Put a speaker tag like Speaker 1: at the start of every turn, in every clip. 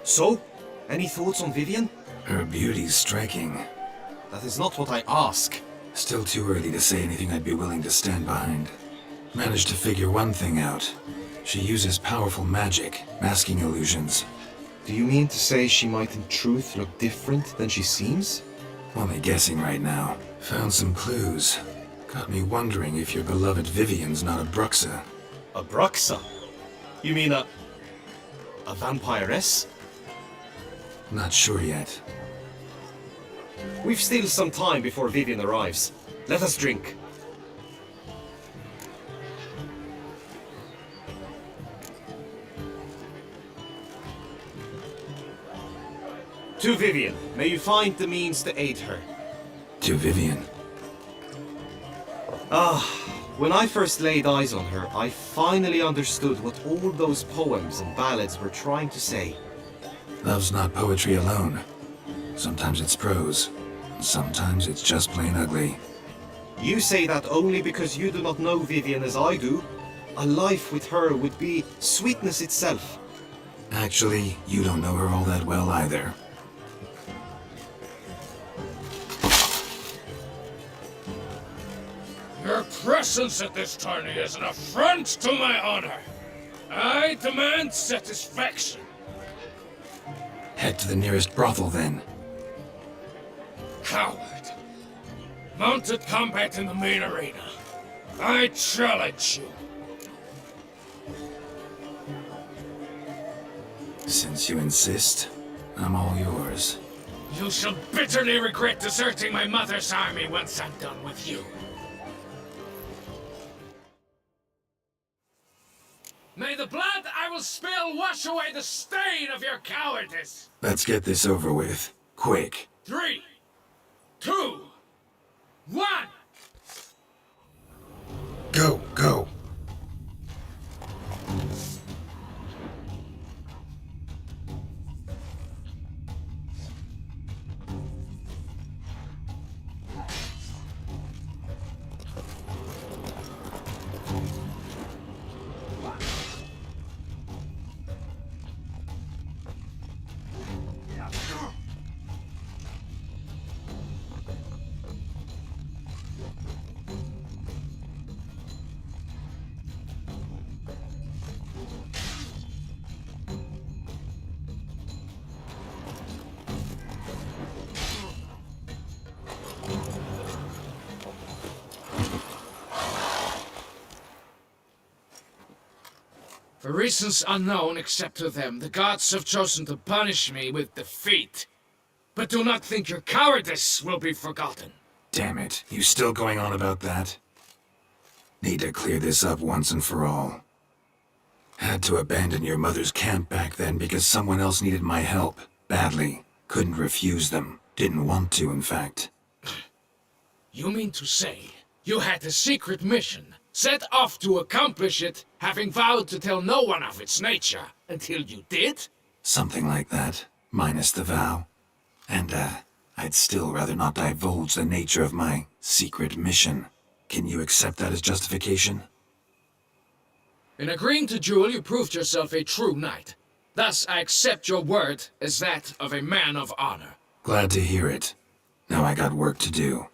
Speaker 1: So? Any thoughts on Vivian?
Speaker 2: Her beauty's striking.
Speaker 1: That is not what I ask.
Speaker 2: Still too early to say anything I'd be willing to stand behind. Managed to figure one thing out. She uses powerful magic, masking illusions.
Speaker 1: Do you mean to say she might in truth look different than she seems?
Speaker 2: Only guessing right now. Found some clues. Got me wondering if your beloved Vivian's not a Bruxa.
Speaker 1: A Bruxa? You mean a vampiress?
Speaker 2: Not sure yet.
Speaker 1: We've still some time before Vivian arrives. Let us drink. To Vivian, may you find the means to aid her.
Speaker 2: To Vivian.
Speaker 1: When I first laid eyes on her, I finally understood what all those poems and ballads were trying to say.
Speaker 2: Love's not poetry alone. Sometimes it's prose. Sometimes it's just plain ugly.
Speaker 1: You say that only because you do not know Vivian as I do. A life with her would be sweetness itself.
Speaker 2: Actually, you don't know her all that well either.
Speaker 3: Your presence at this tourney is an affront to my honor. I demand satisfaction.
Speaker 2: Head to the nearest brothel then.
Speaker 3: Coward. Mounted combat in the main arena. I challenge you.
Speaker 2: Since you insist, I'm all yours.
Speaker 3: You shall bitterly regret deserting my mother's army once I'm done with you. May the blood I will spill wash away the stain of your cowardice!
Speaker 2: Let's get this over with. Quick.
Speaker 3: 3, 2, 1!
Speaker 2: Go, go.
Speaker 3: For reasons unknown except to them, the gods have chosen to punish me with defeat. But do not think your cowardice will be forgotten.
Speaker 2: Damn it, you still going on about that? Need to clear this up once and for all. Had to abandon your mother's camp back then because someone else needed my help, badly. Couldn't refuse them. Didn't want to, in fact.
Speaker 3: You mean to say you had a secret mission, set off to accomplish it, having vowed to tell no one of its nature, until you did?
Speaker 2: Something like that, minus the vow. And, I'd still rather not divulge the nature of my secret mission. Can you accept that as justification?
Speaker 3: In agreeing to duel, you proved yourself a true knight. Thus, I accept your word as that of a man of honor.
Speaker 2: Glad to hear it. Now I got work to do.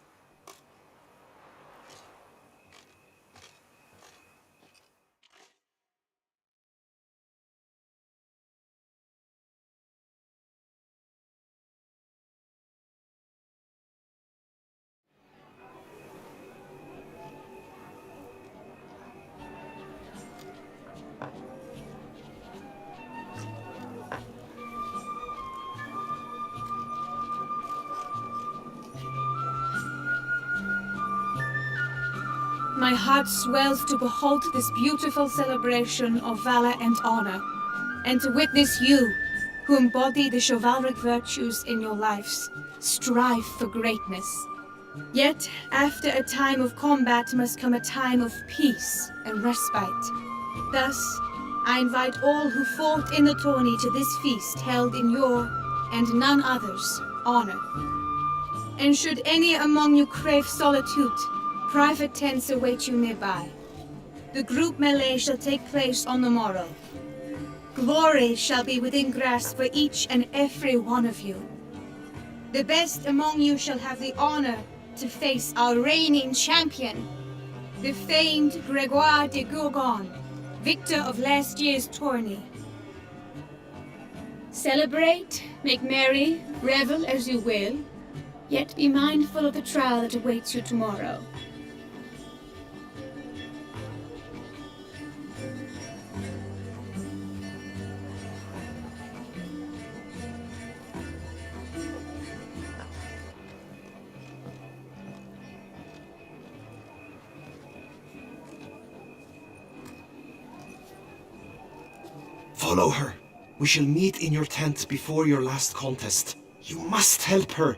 Speaker 4: My heart swells to behold this beautiful celebration of valor and honor, and to witness you, who embody the chivalric virtues in your lives, strive for greatness. Yet, after a time of combat must come a time of peace and respite. Thus, I invite all who fought in the tourney to this feast held in your, and none other's, honor. And should any among you crave solitude, private tents await you nearby. The group melee shall take place on the morrow. Glory shall be within grasp for each and every one of you. The best among you shall have the honor to face our reigning champion, the famed Gregoire de Gourgon, victor of last year's tourney. Celebrate, make merry, revel as you will, yet be mindful of the trial that awaits you tomorrow.
Speaker 1: Follow her. We shall meet in your tent before your last contest. You must help her.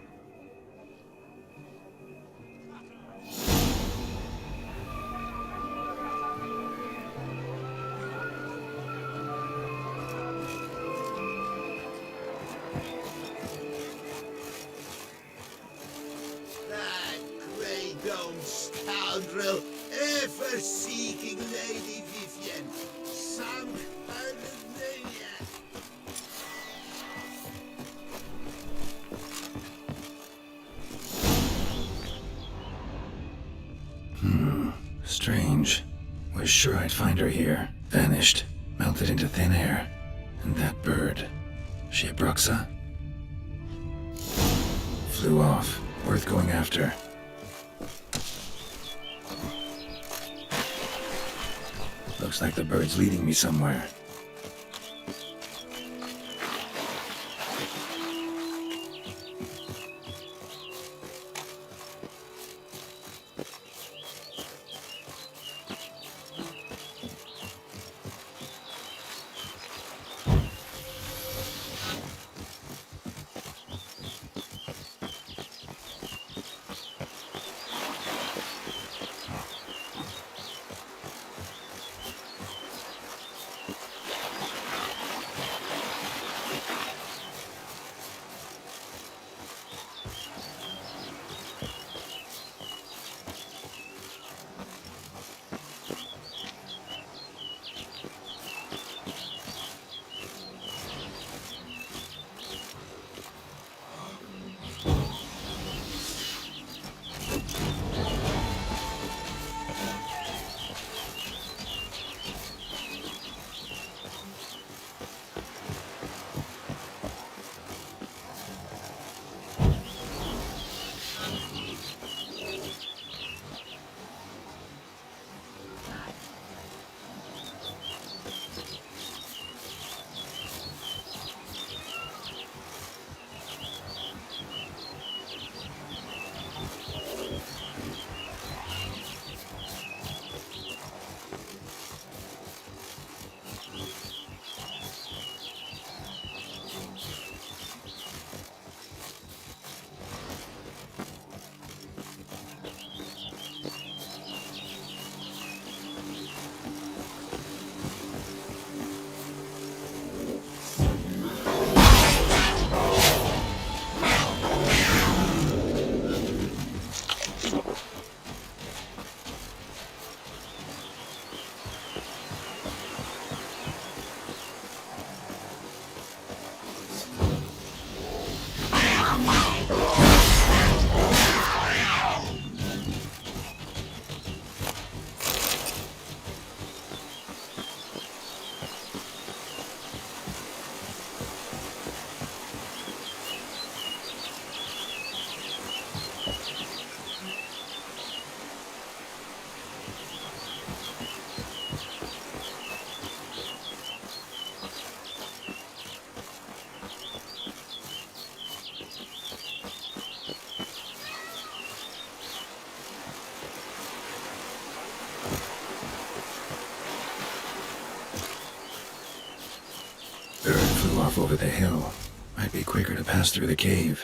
Speaker 5: That grey domed scoundrel, ever seeking Lady Vivienne. Some kind of maniac.
Speaker 2: Strange. Was sure I'd find her here. Vanished. Melted into thin air. And that bird. She a Bruxa? Flew off. Worth going after. Looks like the bird's leading me somewhere. Bird flew off over the hill. Might be quicker to pass through the cave.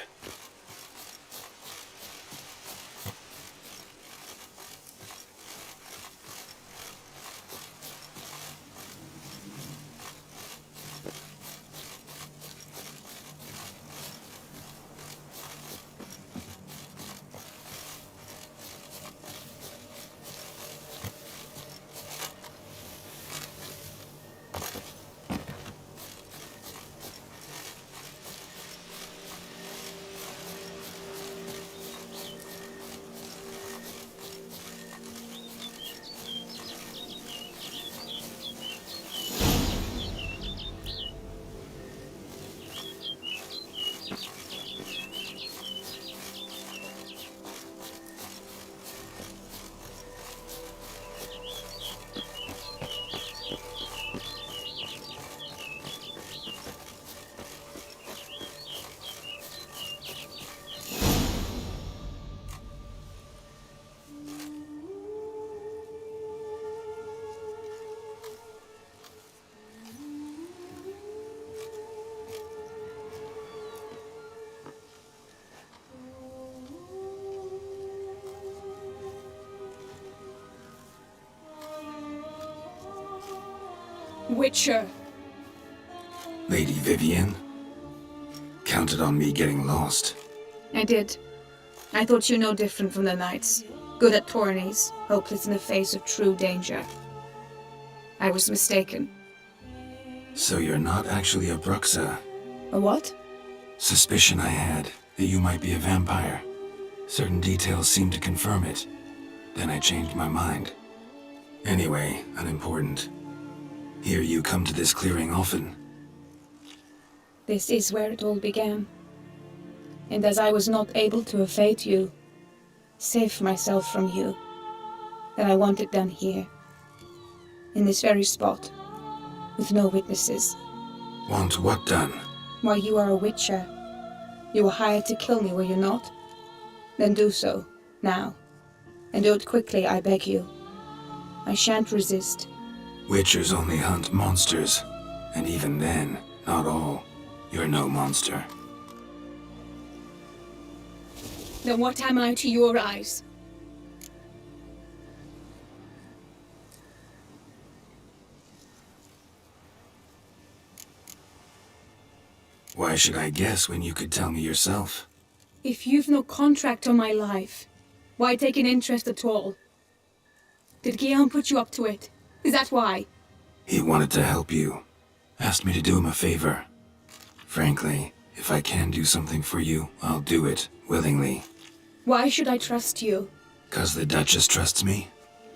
Speaker 4: Witcher.
Speaker 2: Lady Vivian? Counted on me getting lost.
Speaker 4: I did. I thought you no different from the knights. Good at tourneys, hopeless in the face of true danger. I was mistaken.
Speaker 2: So you're not actually a Bruxa.
Speaker 4: A what?
Speaker 2: Suspicion I had that you might be a vampire. Certain details seemed to confirm it. Then I changed my mind. Anyway, unimportant. Here you come to this clearing often.
Speaker 4: This is where it all began. And as I was not able to evade you, save myself from you, then I want it done here. In this very spot, with no witnesses.
Speaker 2: Want what done?
Speaker 4: Why, you are a witcher. You were hired to kill me, were you not? Then do so, now. And do it quickly, I beg you. I shan't resist.
Speaker 2: Witchers only hunt monsters. And even then, not all. You're no monster.
Speaker 4: Then what am I to your eyes?
Speaker 2: Why should I guess when you could tell me yourself?
Speaker 4: If you've no contract on my life, why take an interest at all? Did Guillaume put you up to it? Is that why?
Speaker 2: He wanted to help you. Asked me to do him a favor. Frankly, if I can do something for you, I'll do it, willingly.
Speaker 4: Why should I trust you?
Speaker 2: 'Cause the Duchess trusts me?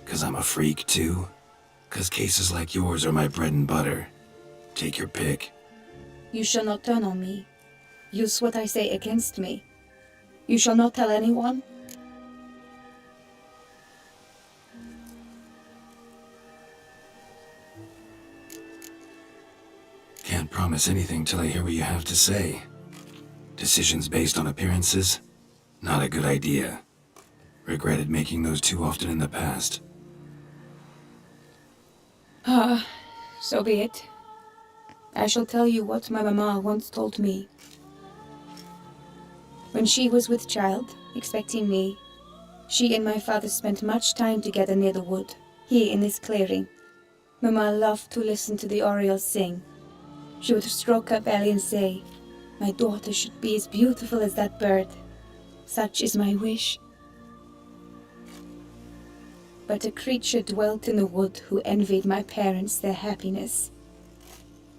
Speaker 2: 'Cause I'm a freak, too? 'Cause cases like yours are my bread and butter? Take your pick.
Speaker 4: You shall not turn on me. Use what I say against me. You shall not tell anyone?
Speaker 2: Can't promise anything till I hear what you have to say. Decisions based on appearances? Not a good idea. Regretted making those too often in the past.
Speaker 4: So be it. I shall tell you what my mama once told me. When she was with child, expecting me, she and my father spent much time together near the wood, here in this clearing. Mama loved to listen to the orioles sing. She would stroke her belly and say, "My daughter should be as beautiful as that bird. Such is my wish." But a creature dwelt in the wood who envied my parents their happiness.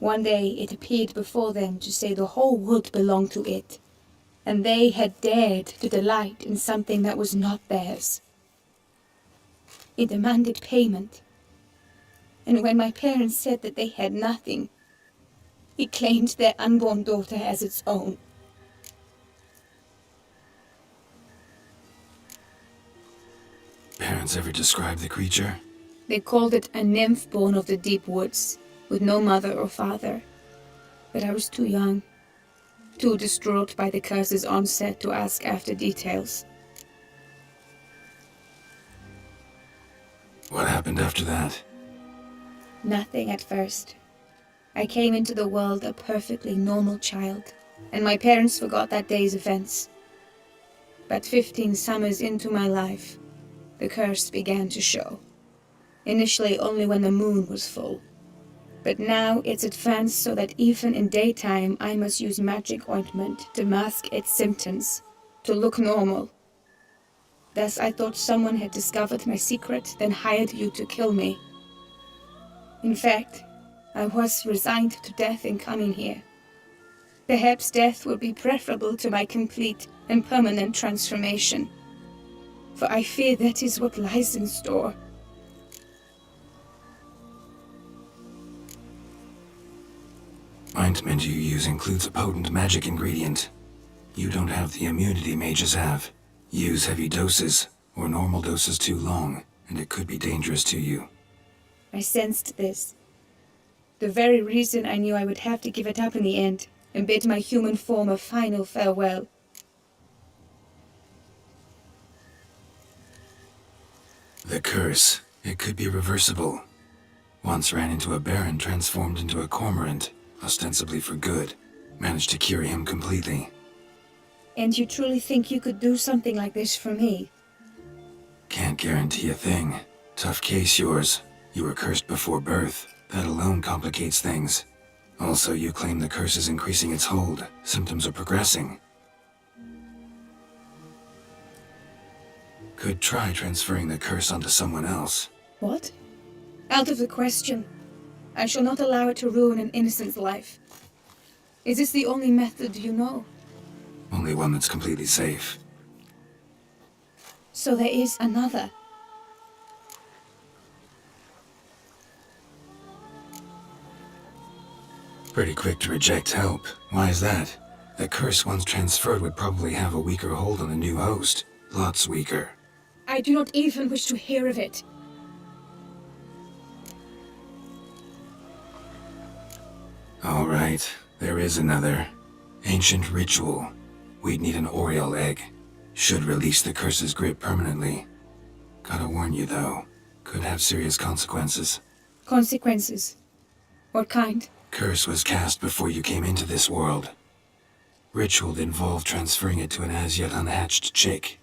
Speaker 4: One day it appeared before them to say the whole wood belonged to it, and they had dared to delight in something that was not theirs. It demanded payment, and when my parents said that they had nothing, it claimed their unborn daughter as its own.
Speaker 2: Parents ever describe the creature?
Speaker 4: They called it a nymph born of the deep woods, with no mother or father. But I was too young, too distraught by the curse's onset to ask after details.
Speaker 2: What happened after that?
Speaker 4: Nothing at first. I came into the world a perfectly normal child, and my parents forgot that day's events. But 15 summers into my life, the curse began to show. Initially only when the moon was full. But now it's advanced so that even in daytime I must use magic ointment to mask its symptoms, to look normal. Thus I thought someone had discovered my secret, then hired you to kill me. In fact, I was resigned to death in coming here. Perhaps death would be preferable to my complete and permanent transformation. For I fear that is what lies in store.
Speaker 2: Ointment you use includes a potent magic ingredient. You don't have the immunity mages have. Use heavy doses, or normal doses too long, and it could be dangerous to you.
Speaker 4: I sensed this. The very reason I knew I would have to give it up in the end, and bid my human form a final farewell.
Speaker 2: The curse, it could be reversible. Once ran into a baron transformed into a cormorant, ostensibly for good. Managed to cure him completely.
Speaker 4: And you truly think you could do something like this for me?
Speaker 2: Can't guarantee a thing. Tough case yours. You were cursed before birth. That alone complicates things. Also, you claim the curse is increasing its hold. Symptoms are progressing. Could try transferring the curse onto someone else.
Speaker 4: What? Out of the question. I shall not allow it to ruin an innocent's life. Is this the only method you know?
Speaker 2: Only one that's completely safe.
Speaker 4: So there is another.
Speaker 2: Pretty quick to reject help. Why is that? The curse once transferred would probably have a weaker hold on the new host. Lots weaker.
Speaker 4: I do not even wish to hear of it.
Speaker 2: All right, there is another. Ancient ritual. We'd need an Oriole egg. Should release the curse's grip permanently. Gotta warn you though, could have serious consequences.
Speaker 4: Consequences? What kind?
Speaker 2: Curse was cast before you came into this world. Ritual involved transferring it to an as-yet unhatched chick.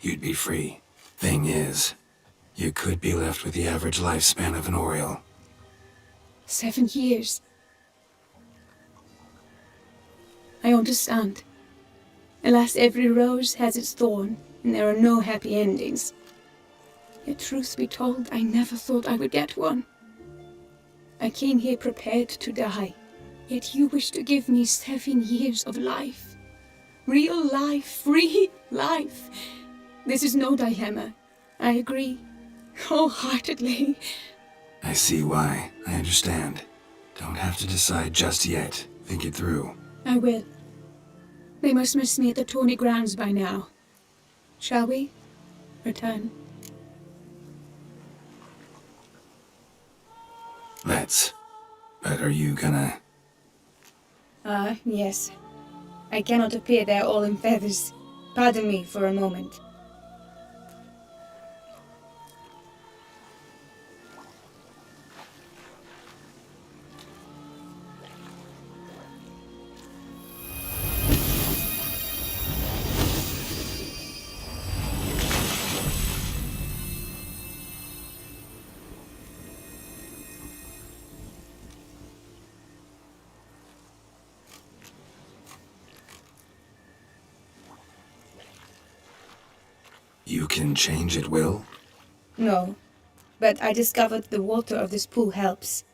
Speaker 2: You'd be free. Thing is, you could be left with the average lifespan of an Oriole.
Speaker 4: 7 years. I understand. Alas, every rose has its thorn, and there are no happy endings. Yet truth be told, I never thought I would get one. I came here prepared to die, yet you wish to give me 7 years of life. Real life, free life. This is no dilemma. I agree, wholeheartedly.
Speaker 2: I see why. I understand. Don't have to decide just yet. Think it through.
Speaker 4: I will. They must miss me at the Tawny grounds by now. Shall we return?
Speaker 2: Let's. But are you gonna...
Speaker 4: Yes. I cannot appear there all in feathers. Pardon me for a moment.
Speaker 2: You can change at will?
Speaker 4: No, but I discovered the water of this pool helps.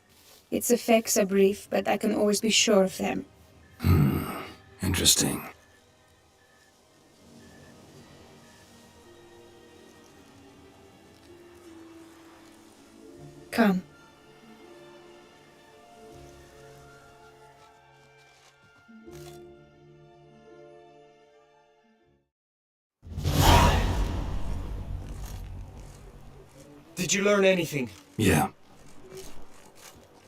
Speaker 4: Its effects are brief, but I can always be sure of them.
Speaker 2: Interesting.
Speaker 4: Come.
Speaker 1: Did you learn anything?
Speaker 2: Yeah.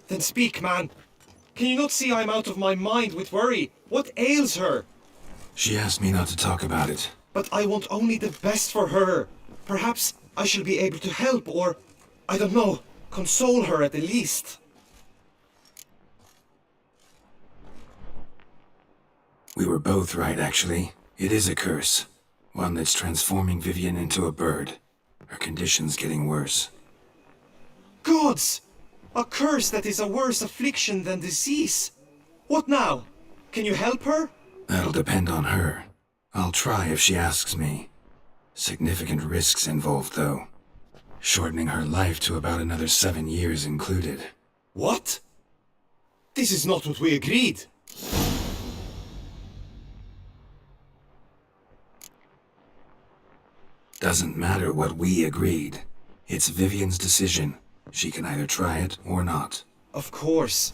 Speaker 1: Then speak, man. Can you not see I'm out of my mind with worry? What ails her?
Speaker 2: She asked me not to talk about it.
Speaker 1: But I want only the best for her. Perhaps I shall be able to help or, I don't know, console her at the least.
Speaker 2: We were both right, actually. It is a curse. One that's transforming Vivian into a bird. Her condition's getting worse.
Speaker 1: Gods! A curse that is a worse affliction than disease. What now? Can you help her?
Speaker 2: That'll depend on her. I'll try if she asks me. Significant risks involved, though. Shortening her life to about another 7 years included.
Speaker 1: What? This is not what we agreed.
Speaker 2: Doesn't matter what we agreed. It's Vivian's decision. She can either try it or not.
Speaker 1: Of course.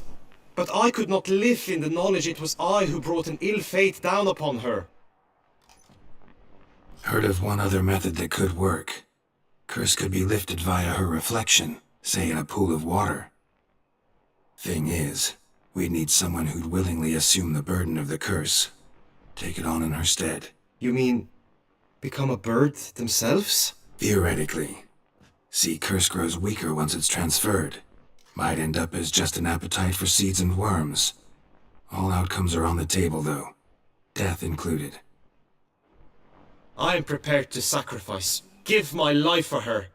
Speaker 1: But I could not live in the knowledge it was I who brought an ill fate down upon her.
Speaker 2: Heard of one other method that could work. Curse could be lifted via her reflection, say in a pool of water. Thing is, we'd need someone who'd willingly assume the burden of the curse. Take it on in her stead.
Speaker 1: You mean, become a bird themselves?
Speaker 2: Theoretically. See, curse grows weaker once it's transferred. Might end up as just an appetite for seeds and worms. All outcomes are on the table, though. Death included.
Speaker 1: I am prepared to sacrifice, give my life for her,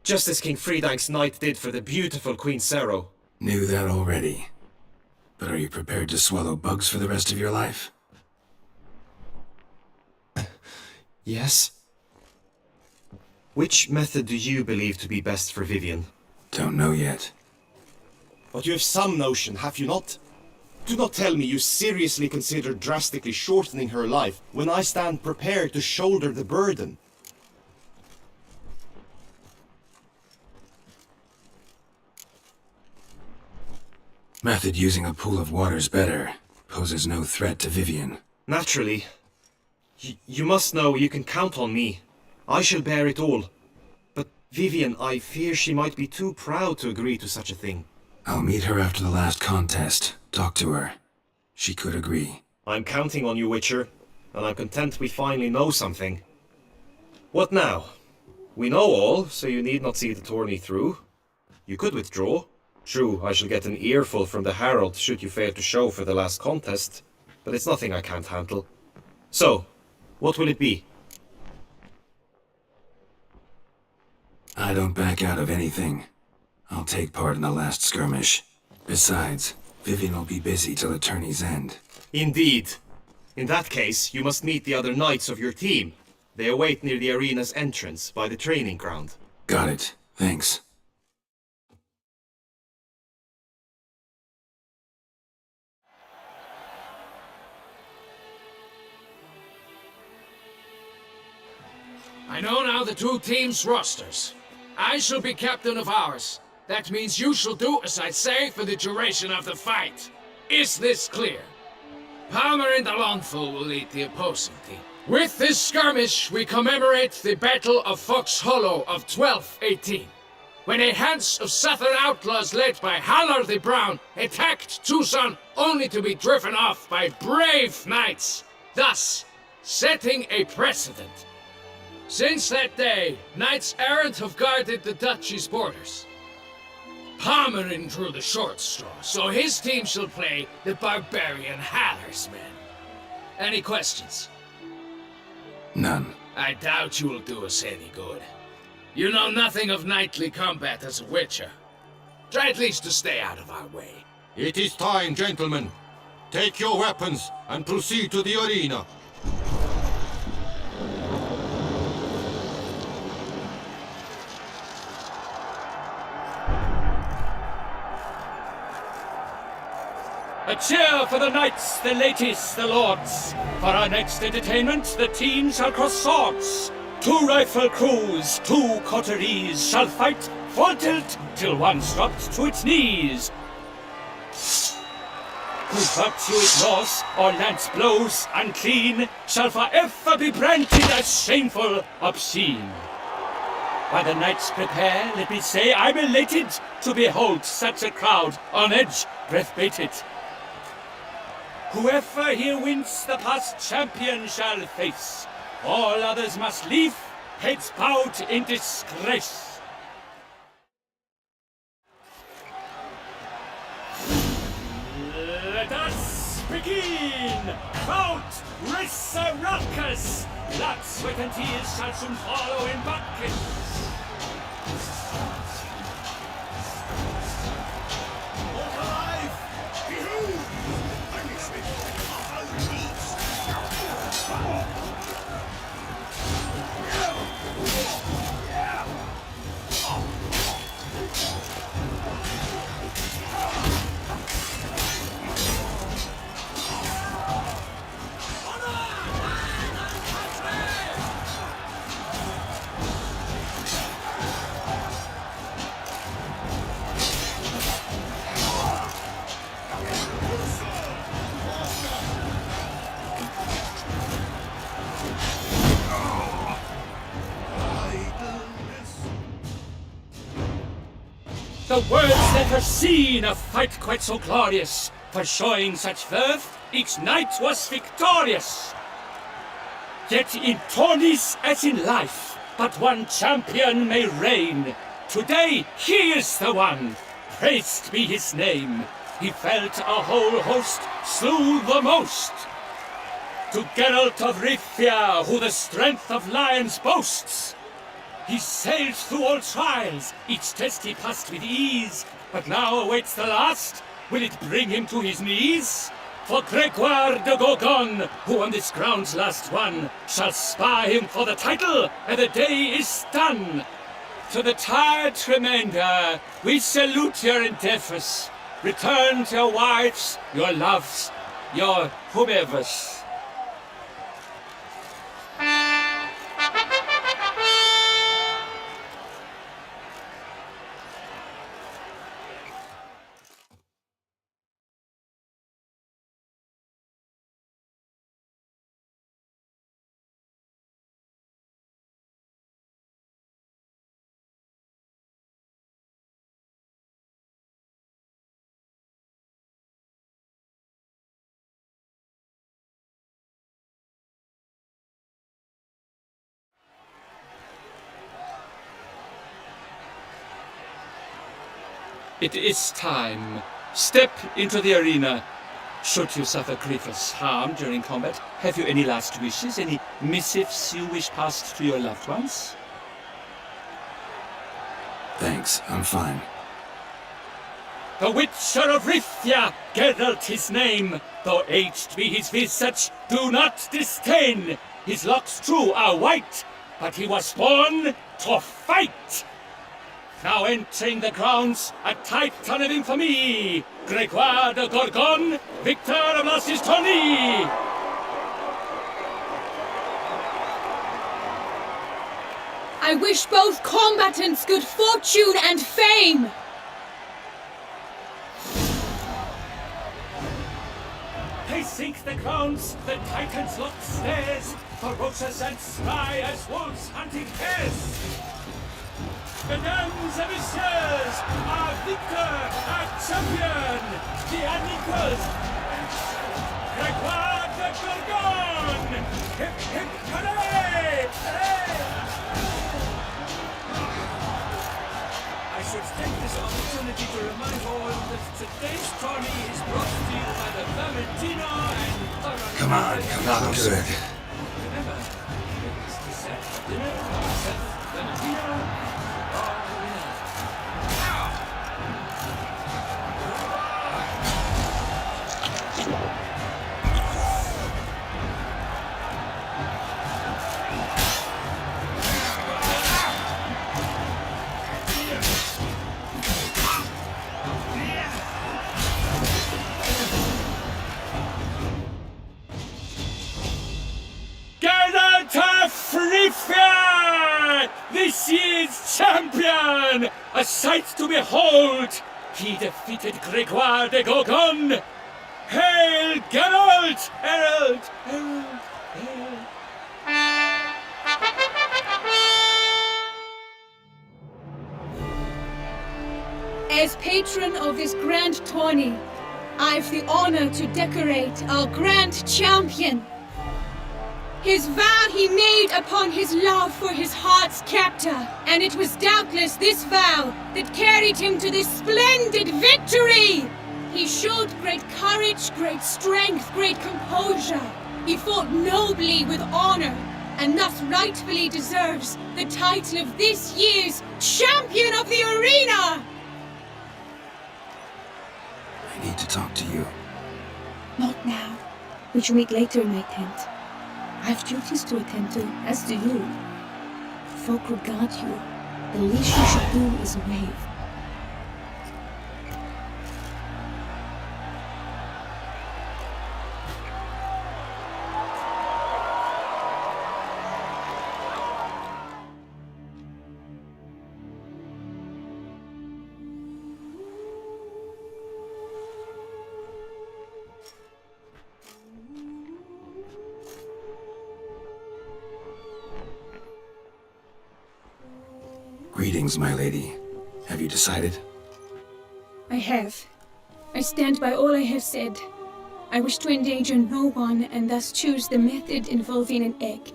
Speaker 1: just as King Fridank's knight did for the beautiful Queen Sero.
Speaker 2: Knew that already. But are you prepared to swallow bugs for the rest of your life?
Speaker 1: Yes? Which method do you believe to be best for Vivian?
Speaker 2: Don't know yet.
Speaker 1: But you have some notion, have you not? Do not tell me you seriously consider drastically shortening her life when I stand prepared to shoulder the burden.
Speaker 2: Method using a pool of water's better. Poses no threat to Vivian.
Speaker 1: Naturally. You must know you can count on me. I shall bear it all. But Vivian, I fear she might be too proud to agree to such a thing.
Speaker 2: I'll meet her after the last contest. Talk to her. She could agree.
Speaker 1: I'm counting on you, Witcher, and I'm content we finally know something. What now? We know all, so you need not see the tourney through. You could withdraw. True, I shall get an earful from the Herald should you fail to show for the last contest, but it's nothing I can't handle. So, what will it be?
Speaker 2: I don't back out of anything. I'll take part in the last skirmish. Besides, Vivian will be busy till the tourney's end.
Speaker 1: Indeed. In that case, you must meet the other knights of your team. They await near the arena's entrance, by the training ground.
Speaker 2: Got it. Thanks.
Speaker 3: I know now the two teams' rosters. I shall be captain of ours. That means you shall do as I say for the duration of the fight. Is this clear? Palmer and Alonso will lead the opposing team. With this skirmish, we commemorate the Battle of Fox Hollow of 1218, when a Hans of Southern outlaws led by Halar the Brown attacked Tucson only to be driven off by brave knights, thus setting a precedent. Since that day, knights errant have guarded the duchy's borders. Palmerin drew the short straw, so his team shall play the barbarian Halar's men. Any questions?
Speaker 2: None.
Speaker 3: I doubt you will do us any good. You know nothing of knightly combat as a witcher. Try at least to stay out of our way.
Speaker 6: It is time, gentlemen. Take your weapons and proceed to the arena.
Speaker 7: A cheer for the knights, the ladies, the lords. For our next entertainment, the team shall cross swords. Two rifle crews, two coteries shall fight full tilt till one's dropped to its knees. Who virtue ignores or lance blows unclean shall forever be branded as shameful, obscene. While the knights prepare, let me say I'm elated to behold such a crowd on edge, breath-baited. Whoever here wins the past champion shall face. All others must leave, heads bowed in disgrace. Let us begin! Bout Rissaruckus! Blood, sweat and tears shall soon follow in buckets. The world's never seen a fight quite so glorious. For showing such verve, each knight was victorious. Yet in tourneys as in life, but one champion may reign. Today he is the one, praised be his name. He felt a whole host, slew the most. To Geralt of Rivia, who the strength of lions boasts, He sailed through all trials, each test he passed with ease. But now awaits the last. Will it bring him to his knees? For Gregoire de Gorgon, who on this ground's last won, shall spy him for the title, and the day is done. To the tired remainder, we salute your endeavors. Return to your wives, your loves, your whomevers. It is time. Step into the arena. Should you suffer grievous harm during combat, have you any last wishes, any missives you wish passed to your loved ones?
Speaker 2: Thanks, I'm fine.
Speaker 7: The Witcher of Rithia, Geralt his name. Though aged be his visage, do not disdain. His locks true are white, but he was born to fight. Now entering the grounds, a titan of infamy, Gregoire de Gorgon, victor of Las's tourney!
Speaker 4: I wish both combatants good fortune and fame!
Speaker 7: They sink the grounds, the titans locked stairs, ferocious and spry as wolves hunting hares. Mesdames et messieurs, our victor, our champion, the unequaled, Gregoire de Gorgon! Hip, hip, hooray! I should take this opportunity to remind all that today's tourney is brought to you by the Vermentino and...
Speaker 2: Come on, good.
Speaker 7: Remember, it is the set of dinner, Vermentino... This year's champion! A sight to behold! He defeated Gregoire de Gorgon! Hail, Geralt! Herald! Herald! Herald!
Speaker 4: As patron of this grand tourney, I've the honor to decorate our grand champion. His vow he made upon his love for his heart's captor, and it was doubtless this vow that carried him to this splendid victory! He showed great courage, great strength, great composure. He fought nobly with honor, and thus rightfully deserves the title of this year's Champion of the Arena!
Speaker 2: I need to talk to you.
Speaker 4: Not now. We shall meet later in my tent. I have duties to attend to, as do you. Folk regard you. The least you should do is wave.
Speaker 2: Greetings, my lady. Have you decided?
Speaker 4: I have. I stand by all I have said. I wish to endanger no one and thus choose the method involving an egg.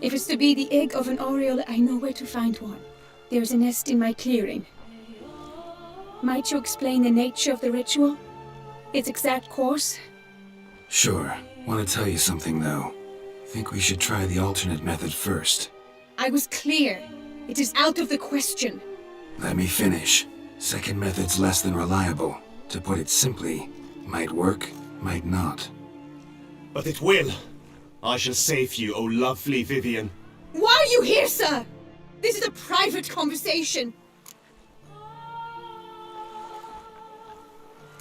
Speaker 4: If it's to be the egg of an oriole, I know where to find one. There's a nest in my clearing. Might you explain the nature of the ritual? Its exact course?
Speaker 2: Sure. Want to tell you something, though. Think we should try the alternate method first.
Speaker 4: I was clear. It is out of the question.
Speaker 2: Let me finish. Second method's less than reliable. To put it simply, might work, might not.
Speaker 1: But it will. I shall save you, O lovely Vivian.
Speaker 4: Why are you here, sir? This is a private conversation.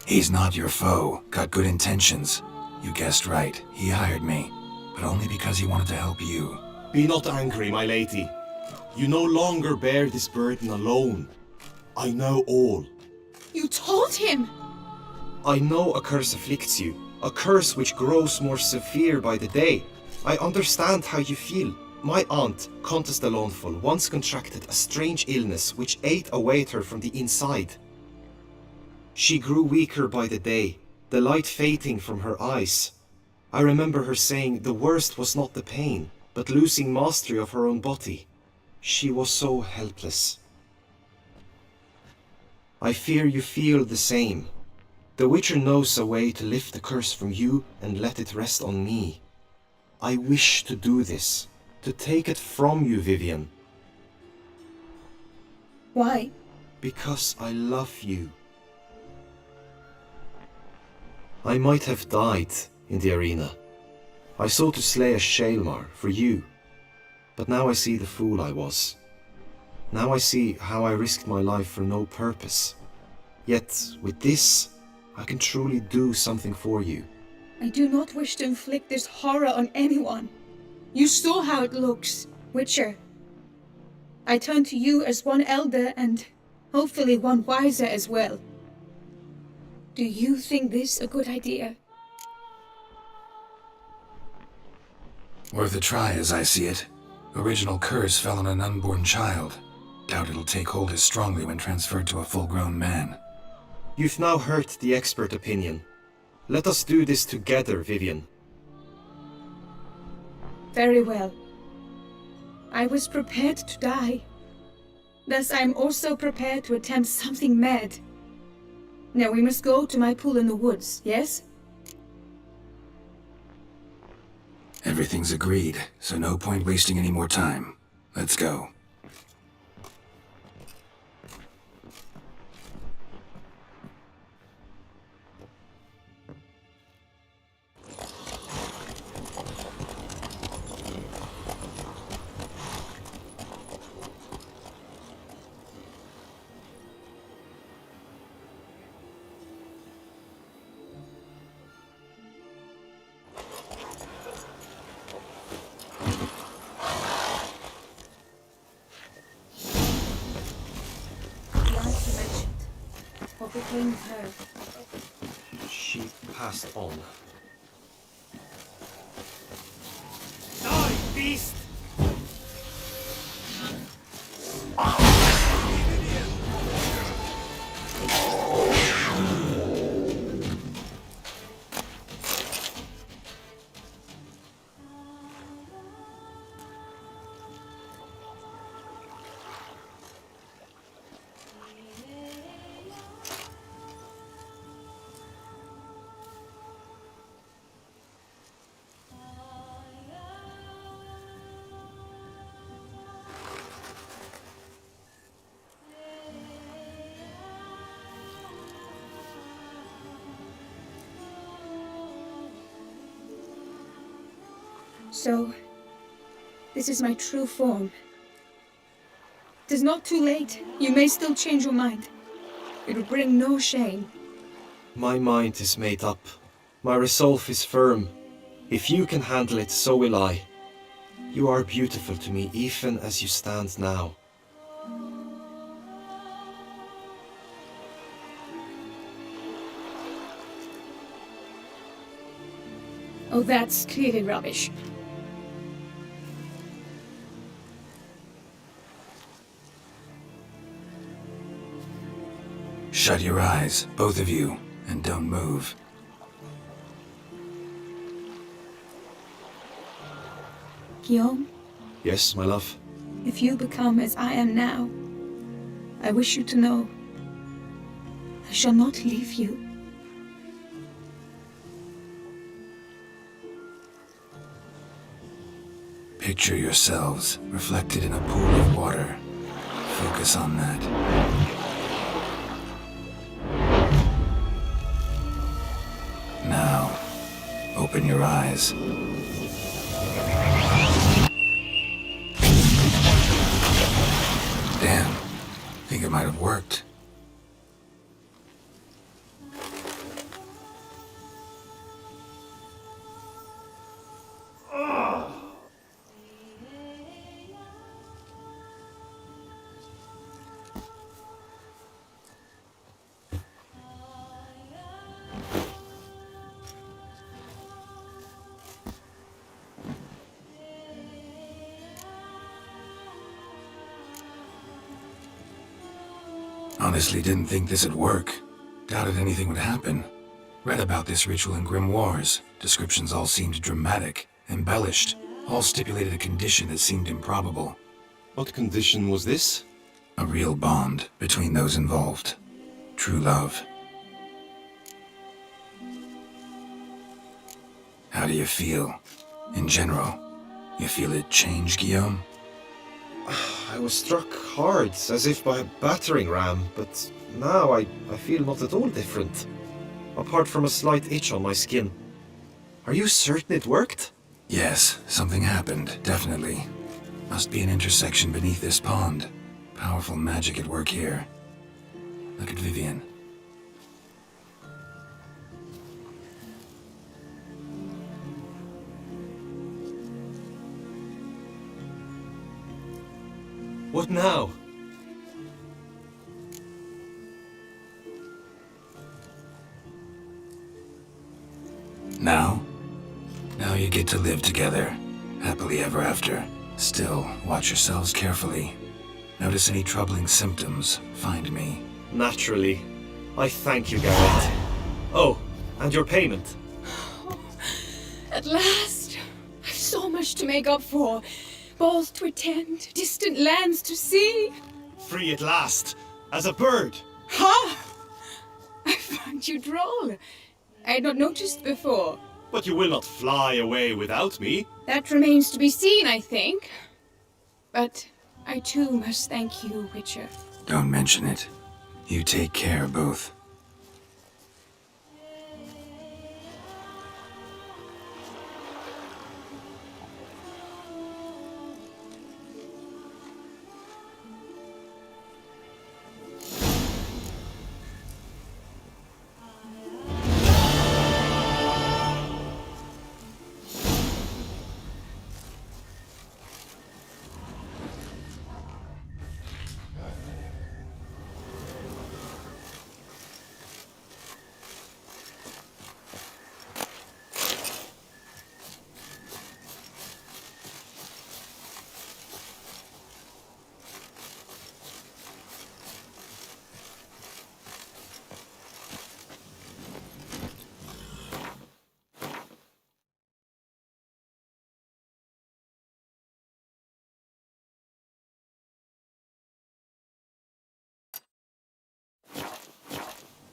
Speaker 2: He's not your foe. Got good intentions. You guessed right. He hired me. But only because he wanted to help you.
Speaker 1: Be not angry, my lady. You no longer bear this burden alone. I know all.
Speaker 4: You told him!
Speaker 1: I know a curse afflicts you. A curse which grows more severe by the day. I understand how you feel. My aunt, Countess de Lawnful, once contracted a strange illness which ate away at her from the inside. She grew weaker by the day, the light fading from her eyes. I remember her saying the worst was not the pain, but losing mastery of her own body. She was so helpless. I fear you feel the same. The Witcher knows a way to lift the curse from you and let it rest on me. I wish to do this, to take it from you, Vivian.
Speaker 4: Why?
Speaker 1: Because I love you. I might have died in the arena. I sought to slay a Shaelmar for you. But now I see the fool I was. Now I see how I risked my life for no purpose. Yet, with this, I can truly do something for you.
Speaker 4: I do not wish to inflict this horror on anyone. You saw how it looks, Witcher. I turn to you as one elder and hopefully one wiser as well. Do you think this a good idea?
Speaker 2: Worth a try as I see it. Original curse fell on an unborn child. Doubt it'll take hold as strongly when transferred to a full-grown man.
Speaker 1: You've now heard the expert opinion. Let us do this together, Vivian.
Speaker 4: Very well. I was prepared to die. Thus I am also prepared to attempt something mad. Now we must go to my pool in the woods, yes?
Speaker 2: Everything's agreed, so no point wasting any more time. Let's go.
Speaker 4: What became of her?
Speaker 1: She passed on.
Speaker 7: Die, beast!
Speaker 4: So, this is my true form. It is not too late. You may still change your mind. It will bring no shame.
Speaker 1: My mind is made up. My resolve is firm. If you can handle it, so will I. You are beautiful to me, even as you stand now.
Speaker 4: Oh, that's clearly rubbish.
Speaker 2: Shut your eyes, both of you, and don't move.
Speaker 4: Guillaume,
Speaker 1: Yes, my love?
Speaker 4: if you become as I am now, I wish you to know I shall not leave you.
Speaker 2: Picture yourselves reflected in a pool of water. focus on that. Now, open your eyes. Damn, think it might have worked. Honestly didn't think this'd work. Doubted anything would happen. Read about this ritual in grimoires. Descriptions all seemed dramatic, embellished. All stipulated a condition that seemed improbable.
Speaker 1: What condition was this?
Speaker 2: A real bond between those involved. True love. How do you feel? In general, you feel it change, Guillaume?
Speaker 1: I was struck hard, as if by a battering ram, but now I feel not at all different. Apart from a slight itch on my skin. Are you certain it worked?
Speaker 2: Yes, something happened, definitely. Must be an intersection beneath this pond. Powerful magic at work here. Look at Vivian.
Speaker 1: What now?
Speaker 2: Now? Now you get to live together. Happily ever after. Still, watch yourselves carefully. Notice any troubling symptoms, find me.
Speaker 1: Naturally. I thank you, Garrett. Oh, and your payment.
Speaker 4: At last! I've so much to make up for. Balls to attend, distant lands to see.
Speaker 1: Free at last, as a bird.
Speaker 4: Ha! I find you droll. I had not noticed before.
Speaker 1: But you will not fly away without me.
Speaker 4: That remains to be seen, I think. But I too must thank you, Witcher.
Speaker 2: Don't mention it. You take care, both.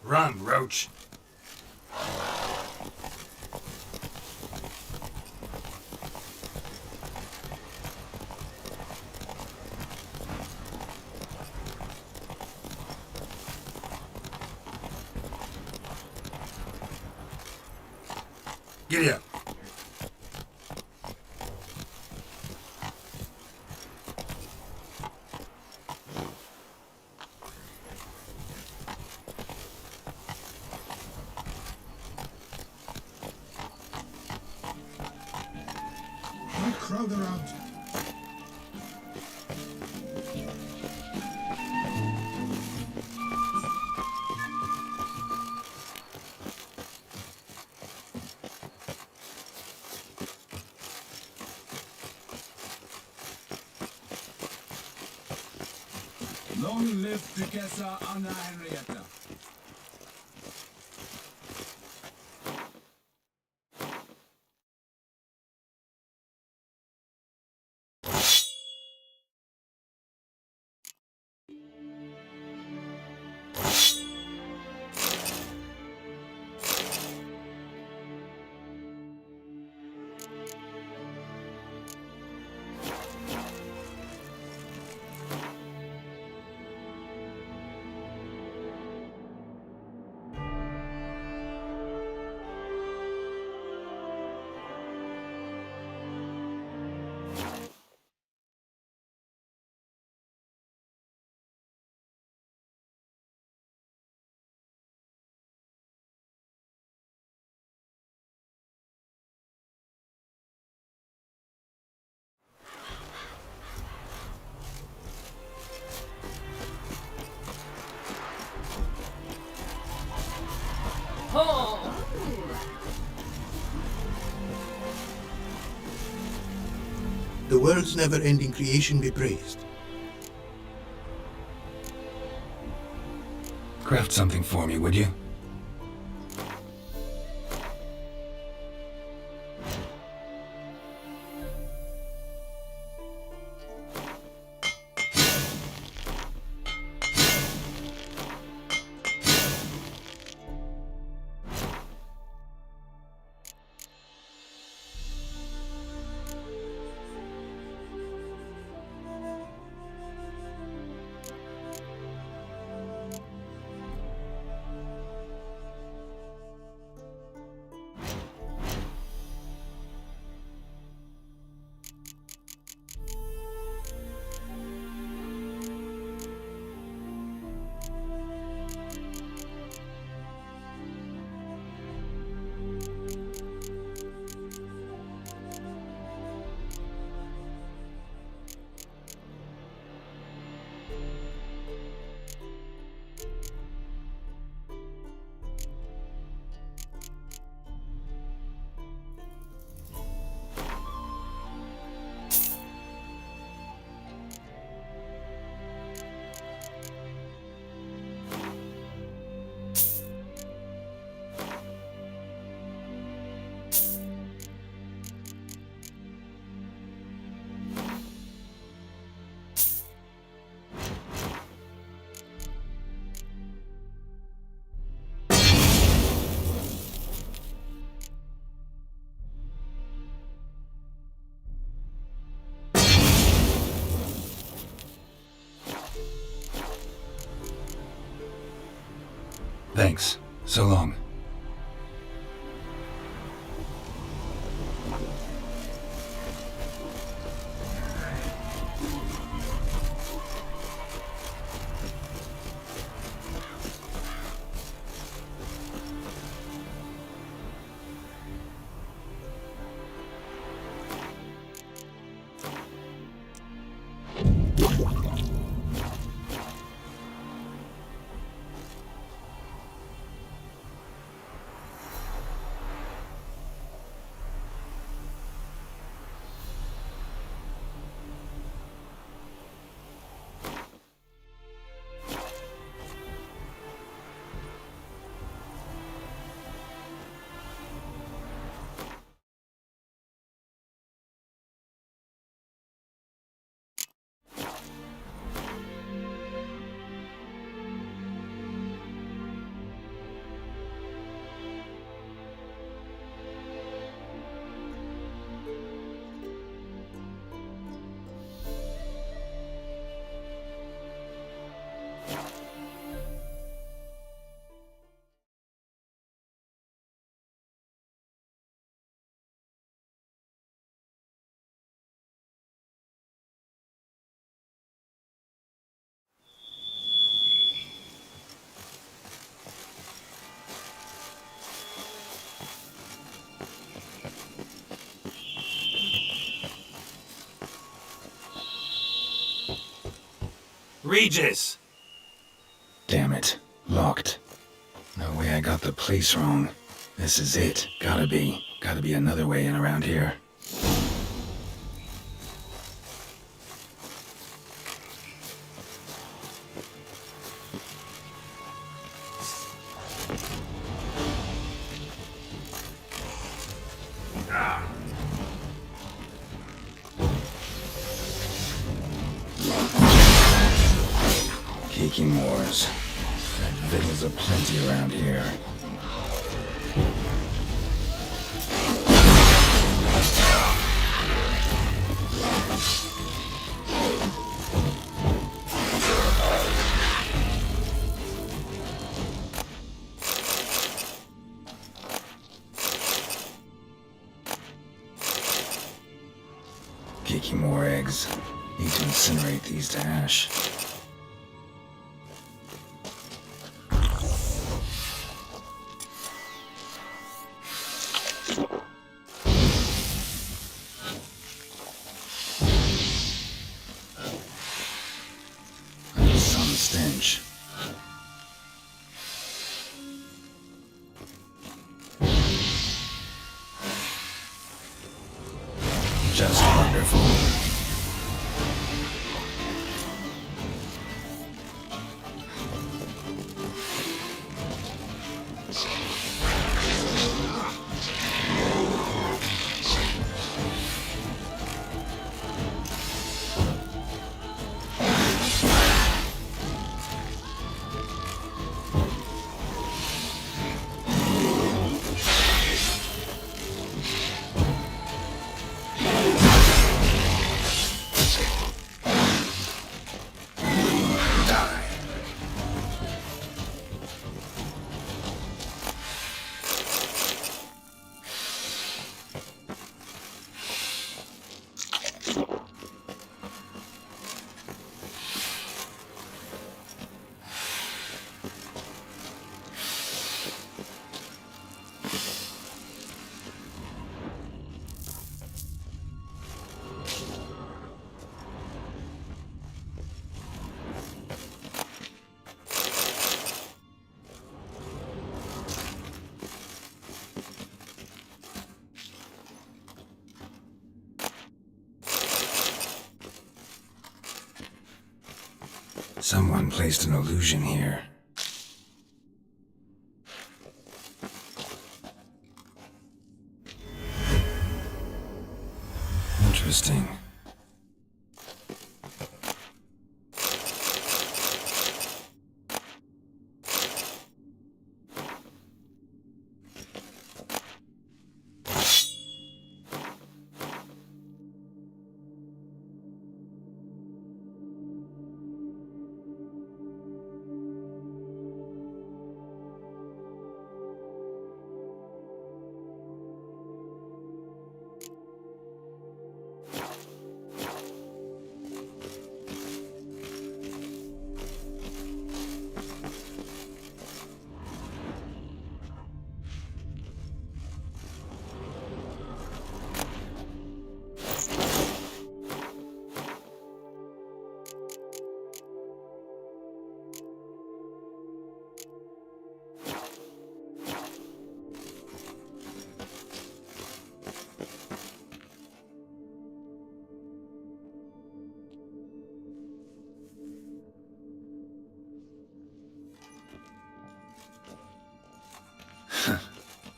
Speaker 2: Run, Roach. Giddy up.
Speaker 5: Crowd around. Long live Duchessa Anna Henrietta.
Speaker 8: The world's never-ending creation be praised.
Speaker 2: Craft something for me, would you? Thanks. So long. Regis! Damn it. Locked. No way I got the place wrong. This is it. Gotta be. Gotta be another way in around here. Kiki Moors. Got victuals aplenty around here. Kiki more eggs. Need to incinerate these to ash. Some stench. Someone placed an illusion here. Interesting.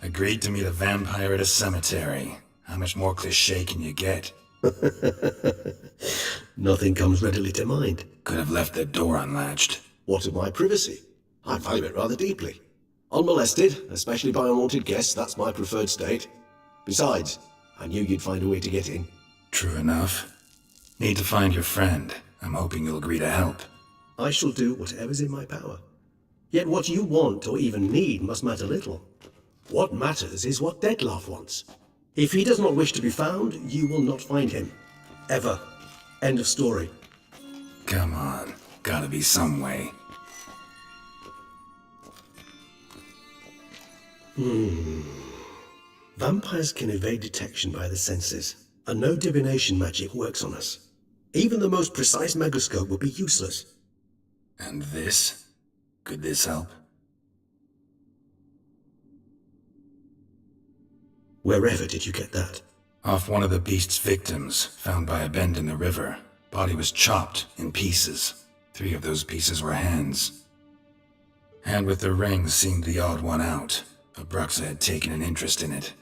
Speaker 2: Agreed to meet a vampire at a cemetery. How much more cliché can you get?
Speaker 9: Nothing comes readily to mind.
Speaker 2: Could have left the door unlatched.
Speaker 9: What of my privacy? I value it rather deeply. Unmolested, especially by unwanted guests, that's my preferred state. Besides, I knew you'd find a way to get in.
Speaker 2: True enough. Need to find your friend. I'm hoping you'll agree to help.
Speaker 9: I shall do whatever's in my power. Yet what you want or even need must matter little. What matters is what Dettlaff wants. If he does not wish to be found, you will not find him. Ever. End of story.
Speaker 2: Come on. Gotta be some way.
Speaker 9: Vampires can evade detection by the senses, and no divination magic works on us. Even the most precise megascope will be useless.
Speaker 2: And this? Could this help?
Speaker 9: Wherever did you get that?
Speaker 2: Off one of the beast's victims, found by a bend in the river. Body was chopped in pieces. 3 of those pieces were hands. Hand with the ring seemed the odd one out. Abruxa had taken an interest in it.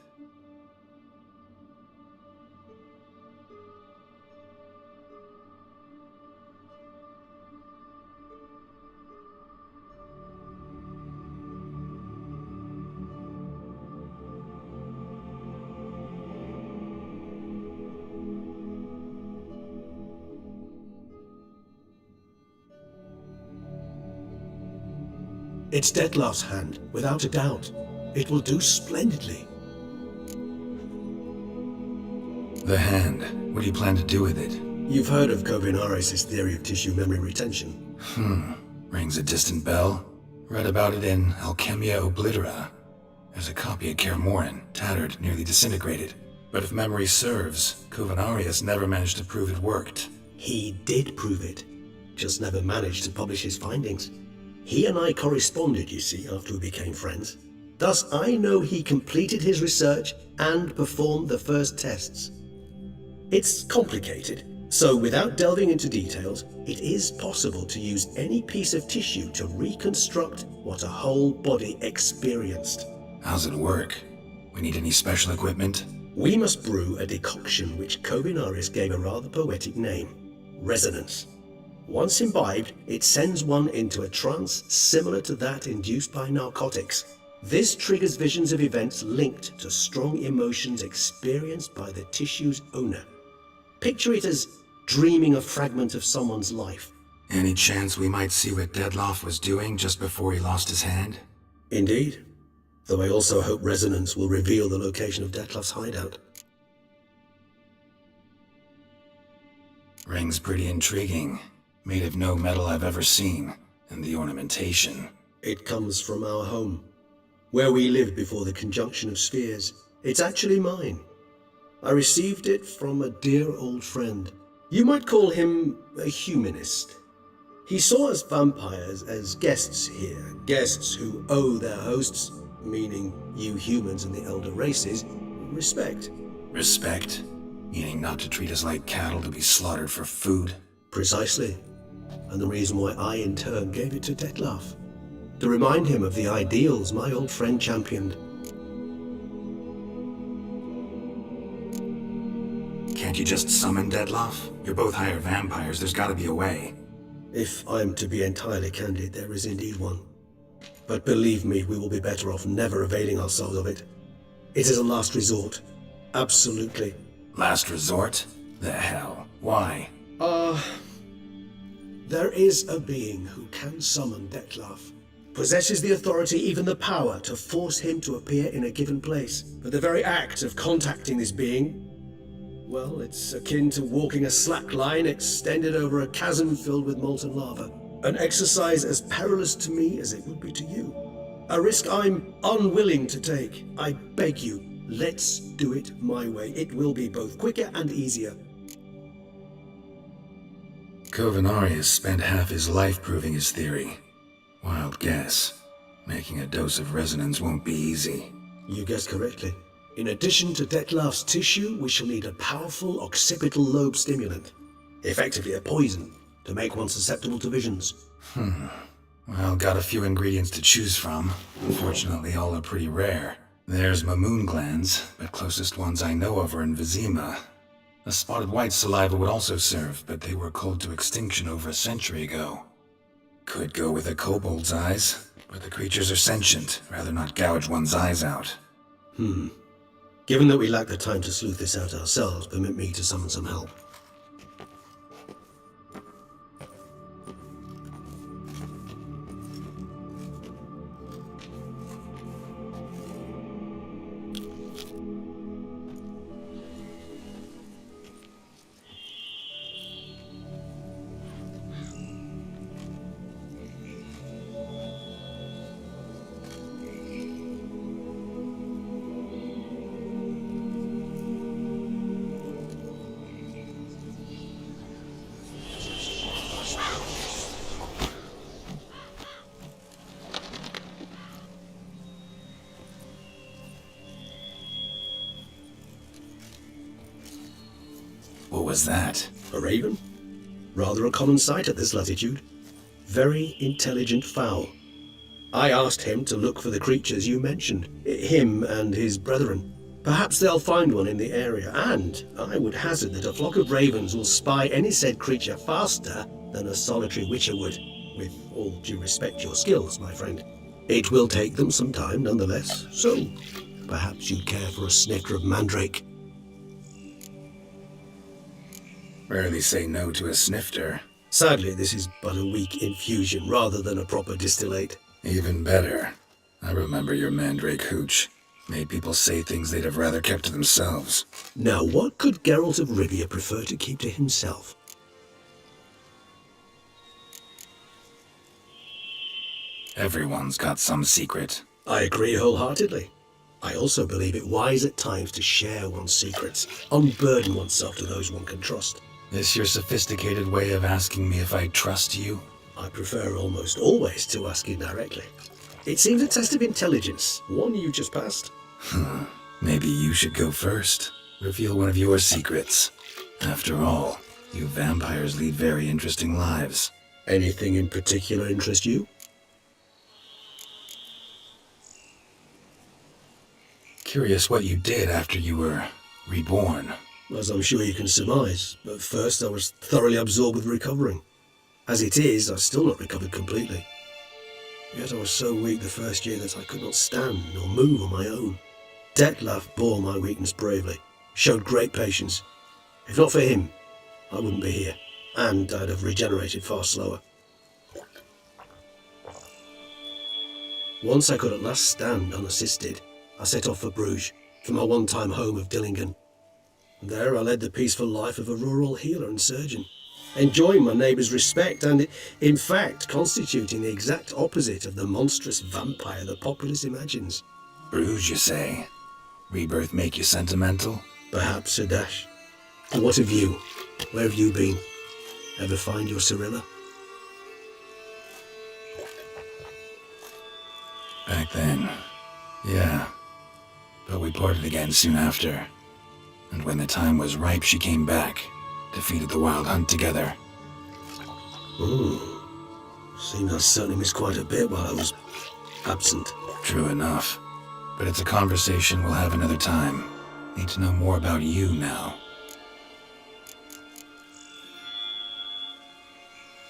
Speaker 9: It's Dettlaff's hand, without a doubt. It will do splendidly.
Speaker 2: The hand. What do you plan to do with it?
Speaker 9: You've heard of Kovinaris' theory of tissue memory retention.
Speaker 2: Rings a distant bell. Read about it in Alchemia Oblitera. There's a copy of Kermoran, tattered, nearly disintegrated. But if memory serves, Kovinaris never managed to prove it worked.
Speaker 9: He did prove it, just never managed to publish his findings. He and I corresponded, you see, after we became friends. Thus, I know he completed his research and performed the first tests. It's complicated, so without delving into details, it is possible to use any piece of tissue to reconstruct what a whole body experienced.
Speaker 2: How's it work? We need any special equipment?
Speaker 9: We must brew a decoction which Kovinaris gave a rather poetic name: resonance. Once imbibed, it sends one into a trance similar to that induced by narcotics. This triggers visions of events linked to strong emotions experienced by the tissue's owner. Picture it as dreaming a fragment of someone's life.
Speaker 2: Any chance we might see what Dettlaff was doing just before he lost his hand?
Speaker 9: Indeed. Though I also hope resonance will reveal the location of Dettlaff's hideout.
Speaker 2: Ring's pretty intriguing. Made of no metal I've ever seen. And the ornamentation.
Speaker 9: It comes from our home, where we lived before the conjunction of spheres. It's actually mine. I received it from a dear old friend. You might call him a humanist. He saw us vampires as guests here, guests who owe their hosts, meaning you humans and the elder races, respect.
Speaker 2: Respect? Meaning not to treat us like cattle to be slaughtered for food?
Speaker 9: Precisely. and the reason why I in turn gave it to Detlef. To remind him of the ideals my old friend championed.
Speaker 2: Can't you just summon Detlef? You're both higher vampires, there's gotta be a way.
Speaker 9: If I'm to be entirely candid, there is indeed one. But believe me, we will be better off never availing ourselves of it. It is a last resort. Absolutely.
Speaker 2: Last resort? The hell? Why?
Speaker 9: There is a being who can summon Detlef. Possesses the authority, even the power, to force him to appear in a given place. But the very act of contacting this being, well, it's akin to walking a slack line extended over a chasm filled with molten lava. An exercise as perilous to me as it would be to you. A risk I'm unwilling to take. I beg you, let's do it my way. It will be both quicker and easier.
Speaker 2: Kovenari has spent half his life proving his theory. Wild guess. Making a dose of resonance won't be easy.
Speaker 9: You guessed correctly. In addition to Detlef's tissue, we shall need a powerful occipital lobe stimulant. Effectively a poison, to make one susceptible to visions.
Speaker 2: Well, got a few ingredients to choose from. Unfortunately, all are pretty rare. There's Mamoon glands, but closest ones I know of are in Vizima. A spotted white saliva would also serve, but they were cold to extinction over a century ago. Could go with a kobold's eyes, but the creatures are sentient. Rather not gouge one's eyes out.
Speaker 9: Given that we lack the time to sleuth this out ourselves, permit me to summon some help.
Speaker 2: What was that?
Speaker 9: A raven? Rather a common sight at this latitude. Very intelligent fowl. I asked him to look for the creatures you mentioned, him and his brethren. Perhaps they'll find one in the area, and I would hazard that a flock of ravens will spy any said creature faster than a solitary witcher would. With all due respect to your skills, my friend. It will take them some time, nonetheless, so perhaps you'd care for a snifter of mandrake.
Speaker 2: Rarely say no to a snifter.
Speaker 9: Sadly, this is but a weak infusion rather than a proper distillate.
Speaker 2: Even better. I remember your mandrake hooch. Made people say things they'd have rather kept to themselves.
Speaker 9: Now, what could Geralt of Rivia prefer to keep to himself?
Speaker 2: Everyone's got some secret.
Speaker 9: I agree wholeheartedly. I also believe it wise at times to share one's secrets, unburden oneself to those one can trust.
Speaker 2: This your sophisticated way of asking me if I trust you?
Speaker 9: I prefer almost always to ask you directly. It seems a test of intelligence, one you just passed.
Speaker 2: Maybe you should go first. Reveal one of your secrets. After all, you vampires lead very interesting lives.
Speaker 9: Anything in particular interest you?
Speaker 2: Curious what you did after you were reborn.
Speaker 9: As I'm sure you can surmise, but first I was thoroughly absorbed with recovering. As it is, I've still not recovered completely. Yet I was so weak the first year that I could not stand nor move on my own. Detlef bore my weakness bravely, showed great patience. If not for him, I wouldn't be here, and I'd have regenerated far slower. Once I could at last stand unassisted, I set off for Bruges, from my one-time home of Dillingen. There I led the peaceful life of a rural healer and surgeon, enjoying my neighbours' respect and, in fact, constituting the exact opposite of the monstrous vampire the populace imagines.
Speaker 2: Bruges, you say? Rebirth make you sentimental?
Speaker 9: Perhaps, a dash. And what of you? Where have you been? Ever find your Cyrilla?
Speaker 2: Back then, yeah. But we parted again soon after. And when the time was ripe, she came back. Defeated the Wild Hunt together.
Speaker 9: Seems I certainly missed quite a bit while I was absent.
Speaker 2: True enough. But it's a conversation we'll have another time. Need to know more about you now.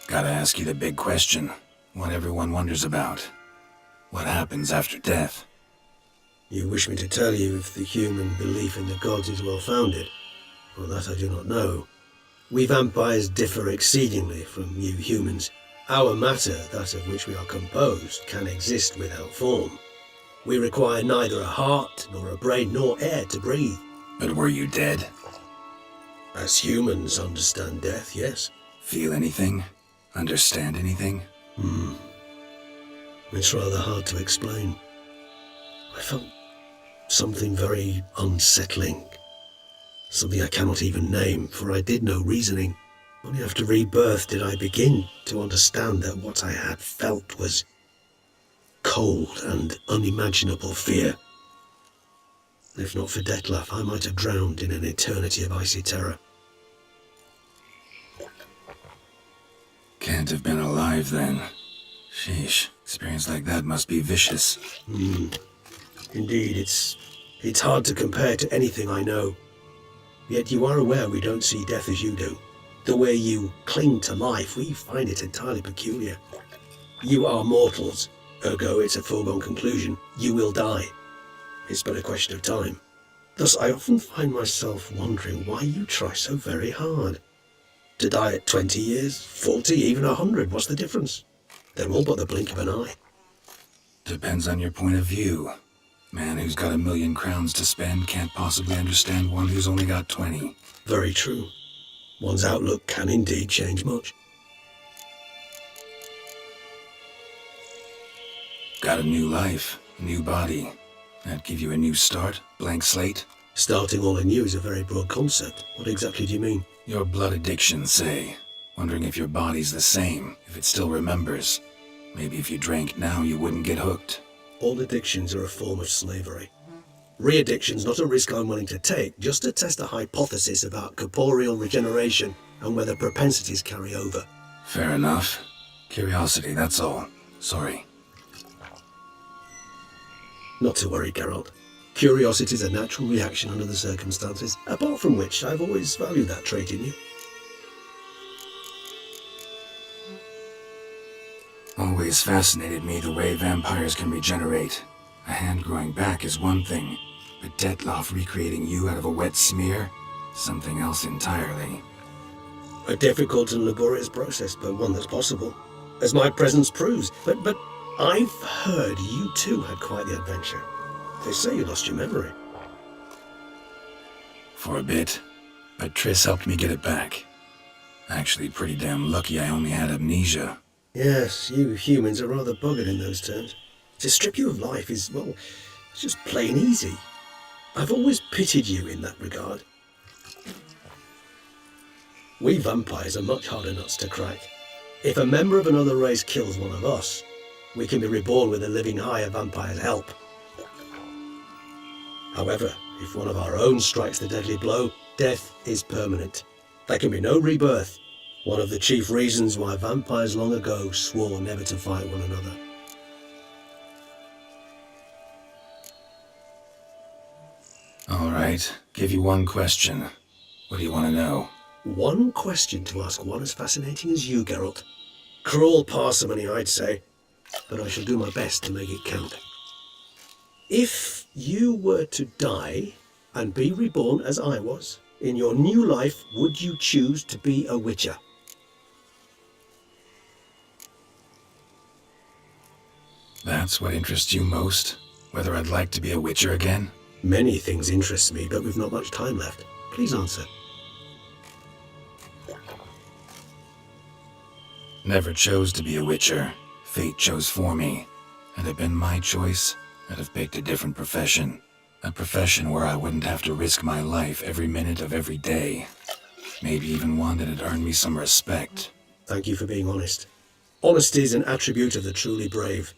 Speaker 2: Gotta ask you the big question. One everyone wonders about. What happens after death?
Speaker 9: You wish me to tell you if the human belief in the gods is well founded? Well, that I do not know. We vampires differ exceedingly from you humans. Our matter, that of which we are composed, can exist without form. We require neither a heart, nor a brain, nor air to breathe.
Speaker 2: But were you dead?
Speaker 9: As humans understand death, yes.
Speaker 2: Feel anything? Understand anything?
Speaker 9: It's rather hard to explain. I felt something very unsettling. Something I cannot even name, for I did no reasoning. Only after rebirth did I begin to understand that what I had felt was cold and unimaginable fear. If not for Detlef, I might have drowned in an eternity of icy terror.
Speaker 2: Can't have been alive then. Sheesh, experience like that must be vicious.
Speaker 9: Indeed, it's hard to compare to anything I know. Yet you are aware we don't see death as you do. The way you cling to life, we find it entirely peculiar. You are mortals, ergo it's a foregone conclusion. You will die. It's but a question of time. Thus, I often find myself wondering why you try so very hard. To die at 20 years, 40, even 100, what's the difference? They're all but the blink of an eye.
Speaker 2: Depends on your point of view. Man who's got 1,000,000 crowns to spend can't possibly understand one who's only got 20.
Speaker 9: Very true. One's outlook can indeed change much.
Speaker 2: Got a new life, new body. That give you a new start, blank slate?
Speaker 9: Starting all anew is a very broad concept. What exactly do you mean?
Speaker 2: Your blood addiction, say. Wondering if your body's the same, if it still remembers. Maybe if you drank now, you wouldn't get hooked.
Speaker 9: All addictions are a form of slavery. Re-addiction's not a risk I'm willing to take, just to test a hypothesis about corporeal regeneration and whether propensities carry over.
Speaker 2: Fair enough. Curiosity, that's all. Sorry.
Speaker 9: Not to worry, Geralt. Curiosity is a natural reaction under the circumstances, apart from which I've always valued that trait in you.
Speaker 2: Always fascinated me the way vampires can regenerate. A hand growing back is one thing, but Detlef recreating you out of a wet smear? Something else entirely.
Speaker 9: A difficult and laborious process, but one that's possible, as my presence proves. But I've heard you too had quite the adventure. They say you lost your memory.
Speaker 2: For a bit, but Triss helped me get it back. Actually, pretty damn lucky I only had amnesia.
Speaker 9: Yes, you humans are rather buggered in those terms. To strip you of life is, well, it's just plain easy. I've always pitied you in that regard. We vampires are much harder nuts to crack. If a member of another race kills one of us, we can be reborn with a living higher vampire's help. However, if one of our own strikes the deadly blow, death is permanent. There can be no rebirth. One of the chief reasons why vampires long ago swore never to fight one another.
Speaker 2: All right, give you one question. What do you want to know?
Speaker 9: One question to ask one as fascinating as you, Geralt. Cruel parsimony, I'd say, but I shall do my best to make it count. If you were to die and be reborn as I was, in your new life, would you choose to be a witcher?
Speaker 2: That's what interests you most? Whether I'd like to be a witcher again?
Speaker 9: Many things interest me, but we've not much time left. Please answer.
Speaker 2: Never chose to be a witcher. Fate chose for me. Had it been my choice, I'd have picked a different profession. A profession where I wouldn't have to risk my life every minute of every day. Maybe even one that'd earn me some respect.
Speaker 9: Thank you for being honest. Honesty is an attribute of the truly brave,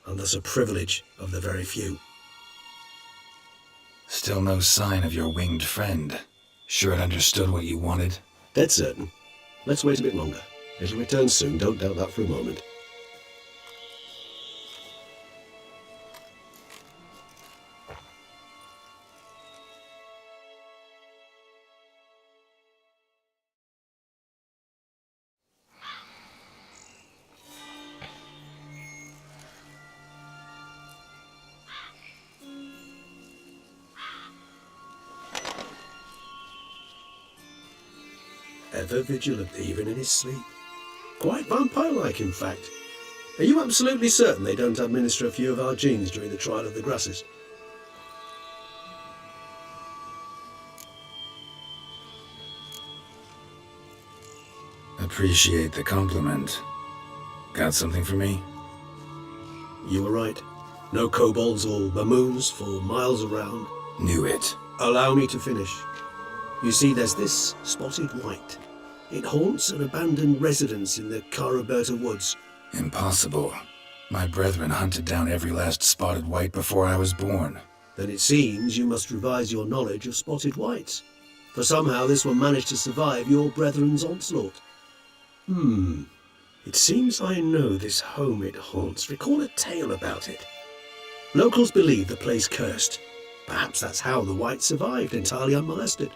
Speaker 9: and thus a privilege of the very few.
Speaker 2: Still no sign of your winged friend. Sure it understood what you wanted?
Speaker 9: Dead certain. Let's wait a bit longer. It'll return soon, don't doubt that for a moment. Ever vigilant, even in his sleep. Quite vampire-like, in fact. Are you absolutely certain they don't administer a few of our genes during the trial of the grasses?
Speaker 2: Appreciate the compliment. Got something for me?
Speaker 9: You were right. No kobolds or mamoons for miles around.
Speaker 2: Knew it.
Speaker 9: Allow me to finish. You see, there's this spotted white. It haunts an abandoned residence in the Caraberta woods.
Speaker 2: Impossible. My brethren hunted down every last spotted white before I was born.
Speaker 9: Then it seems you must revise your knowledge of spotted whites. For somehow this one managed to survive your brethren's onslaught. It seems I know this home it haunts. Recall a tale about it. Locals believe the place cursed. Perhaps that's how the white survived entirely unmolested.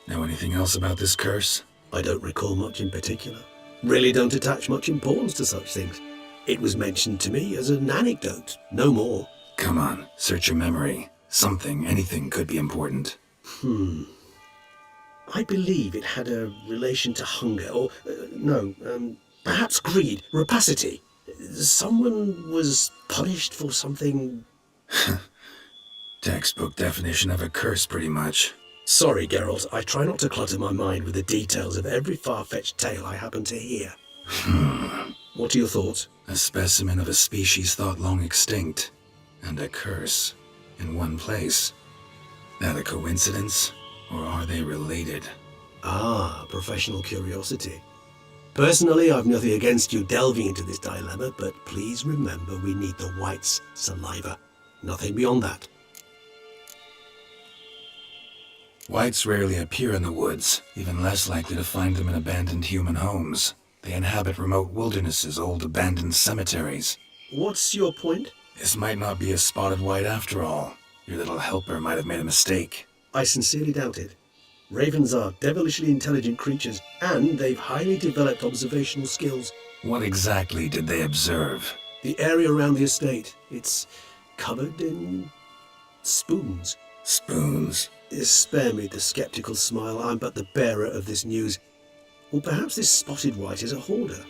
Speaker 2: Know anything else about this curse?
Speaker 9: I don't recall much in particular. Really don't attach much importance to such things. It was mentioned to me as an anecdote, no more.
Speaker 2: Come on, search your memory. Something, anything could be important.
Speaker 9: I believe it had a relation to hunger, or, perhaps greed, rapacity. Someone was punished for something...
Speaker 2: Textbook definition of a curse, pretty much.
Speaker 9: Sorry, Geralt, I try not to clutter my mind with the details of every far-fetched tale I happen to hear. What are your thoughts?
Speaker 2: A specimen of a species thought long extinct, and a curse, in one place. That a coincidence, or are they related?
Speaker 9: Ah, professional curiosity. Personally, I've nothing against you delving into this dilemma, but please remember we need the white's saliva. Nothing beyond that.
Speaker 2: Whites rarely appear in the woods, even less likely to find them in abandoned human homes. They inhabit remote wildernesses, old abandoned cemeteries.
Speaker 9: What's your point?
Speaker 2: This might not be a spotted white after all. Your little helper might have made a mistake.
Speaker 9: I sincerely doubt it. Ravens are devilishly intelligent creatures, and they've highly developed observational skills.
Speaker 2: What exactly did they observe?
Speaker 9: The area around the estate, it's covered in spoons.
Speaker 2: Spoons?
Speaker 9: Spare me the skeptical smile. I'm but the bearer of this news. Or perhaps this spotted white is a hoarder.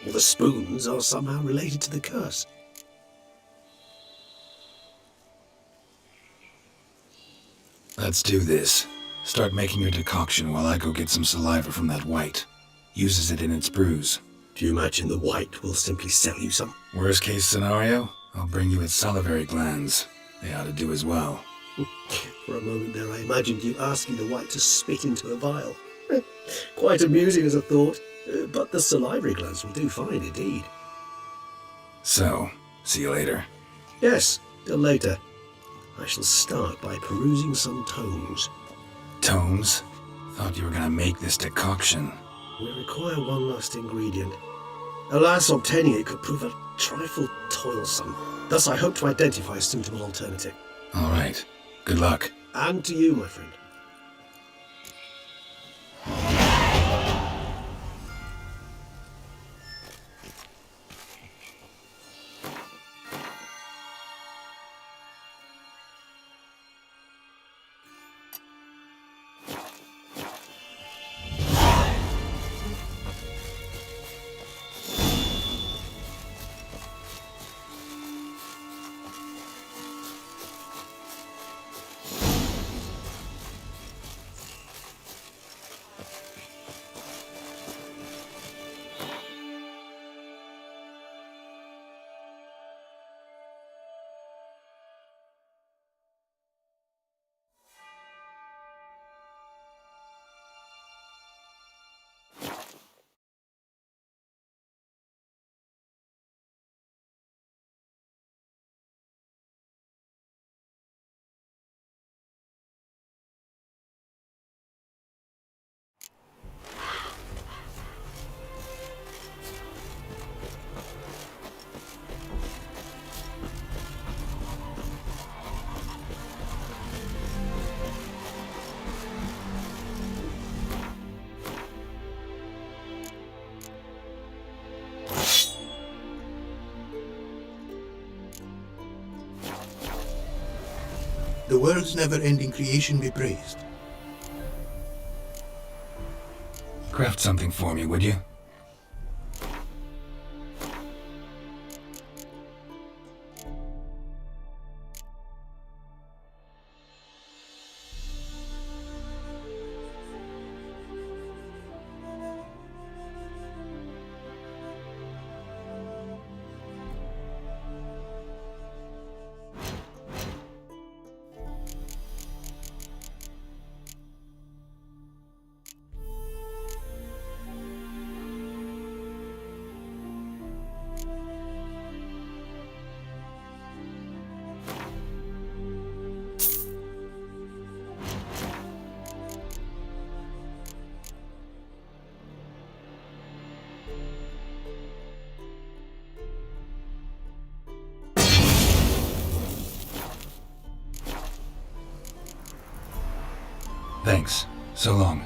Speaker 9: Or the spoons are somehow related to the curse.
Speaker 2: Let's do this. Start making your decoction while I go get some saliva from that white. Uses it in its brews.
Speaker 9: Do you imagine the white will simply sell you some?
Speaker 2: Worst case scenario, I'll bring you its salivary glands. They ought to do as well.
Speaker 9: For a moment there I imagined you asking the white to spit into a vial. Quite amusing as a thought, but the salivary glands will do fine indeed.
Speaker 2: So, see you later.
Speaker 9: Yes, till later. I shall start by perusing some tomes.
Speaker 2: Tomes? Thought you were gonna make this decoction.
Speaker 9: We require one last ingredient. Alas, obtaining it could prove a trifle toilsome. Thus I hope to identify a suitable alternative.
Speaker 2: All right. Good luck.
Speaker 9: And to you, my friend.
Speaker 8: the world's never-ending creation be praised.
Speaker 2: Craft something for me, would you? Thanks. So long.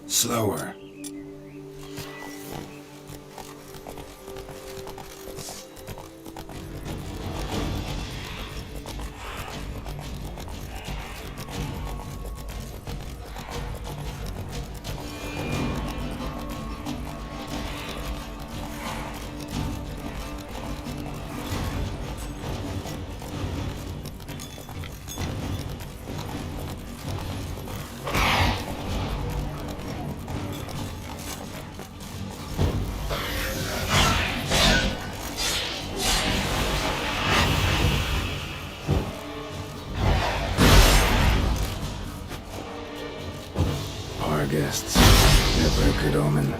Speaker 2: Slower. Our guests. Never a good omen.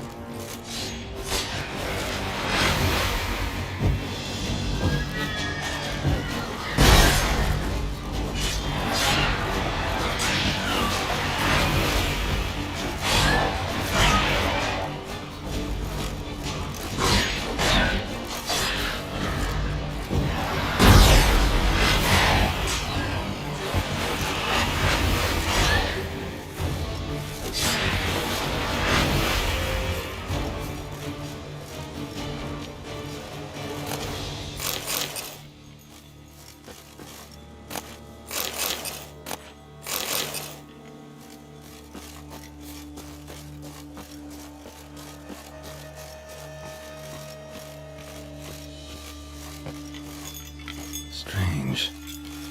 Speaker 2: strange.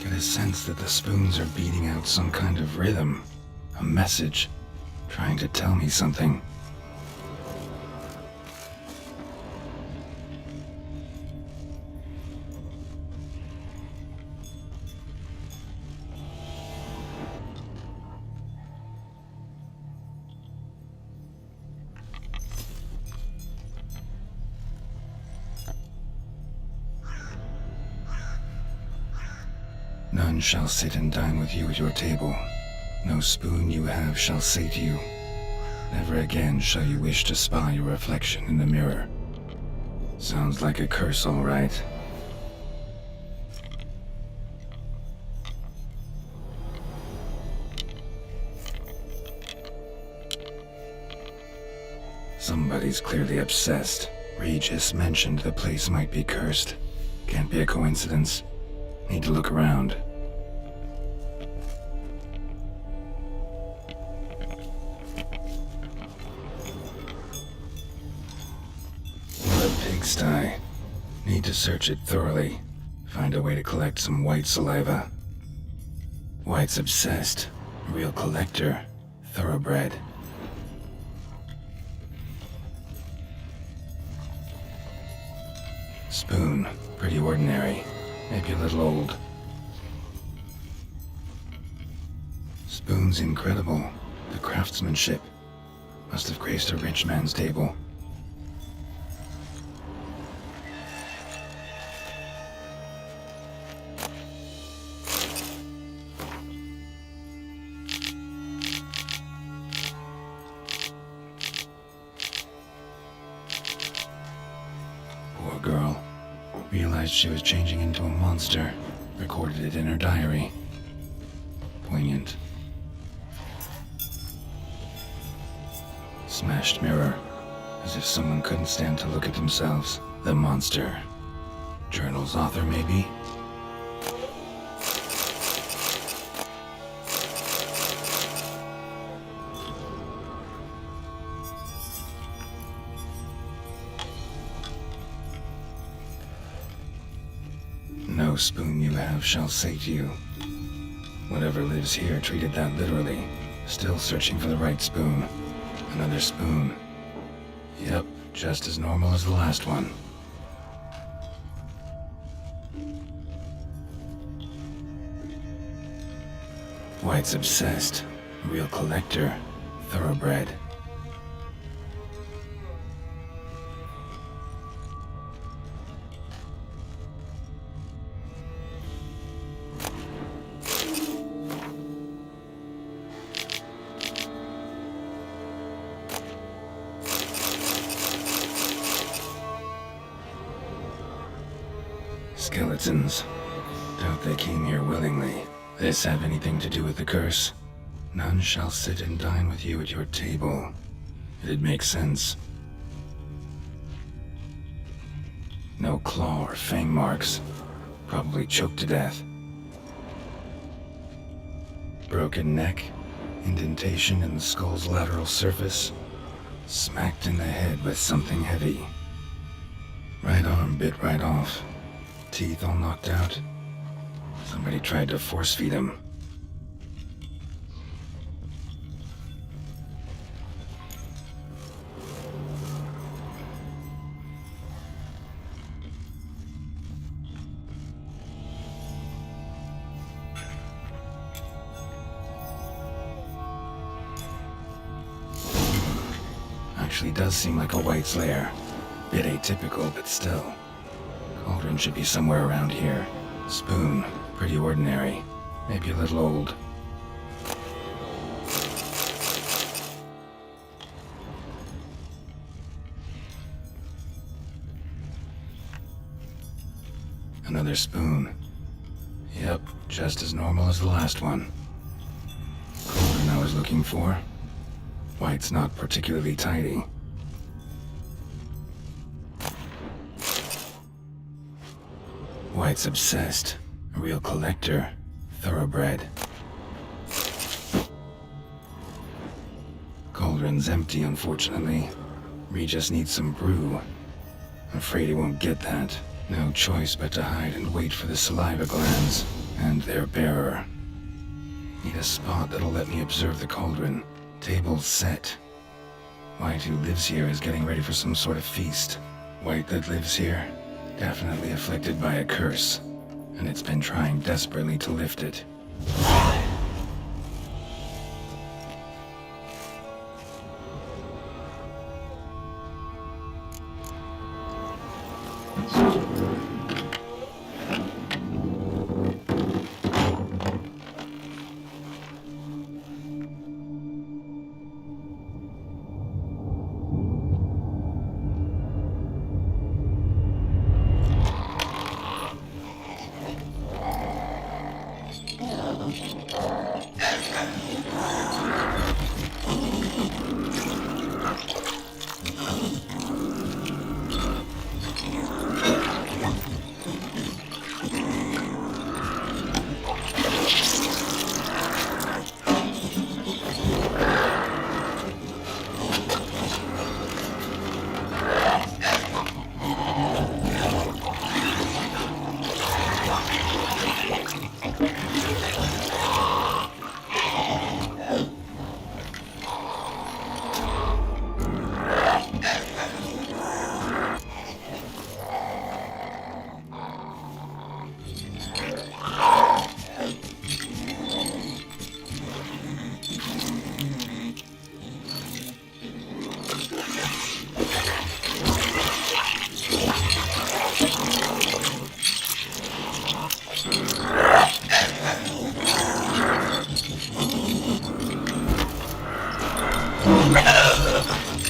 Speaker 2: Get a sense that the spoons are beating out some kind of rhythm, a message, trying to tell me something. None shall sit and dine with you at your table. No spoon you have shall say to you, never again shall you wish to spy your reflection in the mirror. Sounds like a curse, all right. Somebody's clearly obsessed. Regis mentioned the place might be cursed. Can't be a coincidence. Need to look around. What a pigsty. Need to search it thoroughly. Find a way to collect some white saliva. White's obsessed. Real collector. Thoroughbred. Spoon. Pretty ordinary. Maybe a little old. Spoon's incredible. The craftsmanship. Must have graced a rich man's table. Poor girl. Realized she was changing into a monster. Recorded it in her diary. Poignant. Smashed mirror. As if someone couldn't stand to look at themselves. The monster. Journal's author, maybe? No spoon you have shall say to you. Whatever lives here treated that literally. Still searching for the right spoon. Another spoon. Yep, just as normal as the last one. White's obsessed. Real collector. Thoroughbred. Skeletons. Doubt they came here willingly. This have anything to do with the curse? None shall sit and dine with you at your table. It'd make sense. No claw or fang marks. Probably choked to death. Broken neck. Indentation in the skull's lateral surface. Smacked in the head with something heavy. Right arm bit right off. Teeth all knocked out. Somebody tried to force feed him. Actually does seem like a White's lair. Bit atypical, but still. Cauldron should be somewhere around here. Spoon, pretty ordinary. Maybe a little old. Another spoon. Yep, just as normal as the last one. Cauldron I was looking for. White's not particularly tidy. White's obsessed. A real collector. Thoroughbred. Cauldron's empty, unfortunately. We just need some brew. I'm afraid he won't get that. No choice but to hide and wait for the saliva glands and their bearer. Need a spot that'll let me observe the cauldron. Table set. White who lives here is getting ready for some sort of feast. White that lives here, definitely afflicted by a curse, and it's been trying desperately to lift it.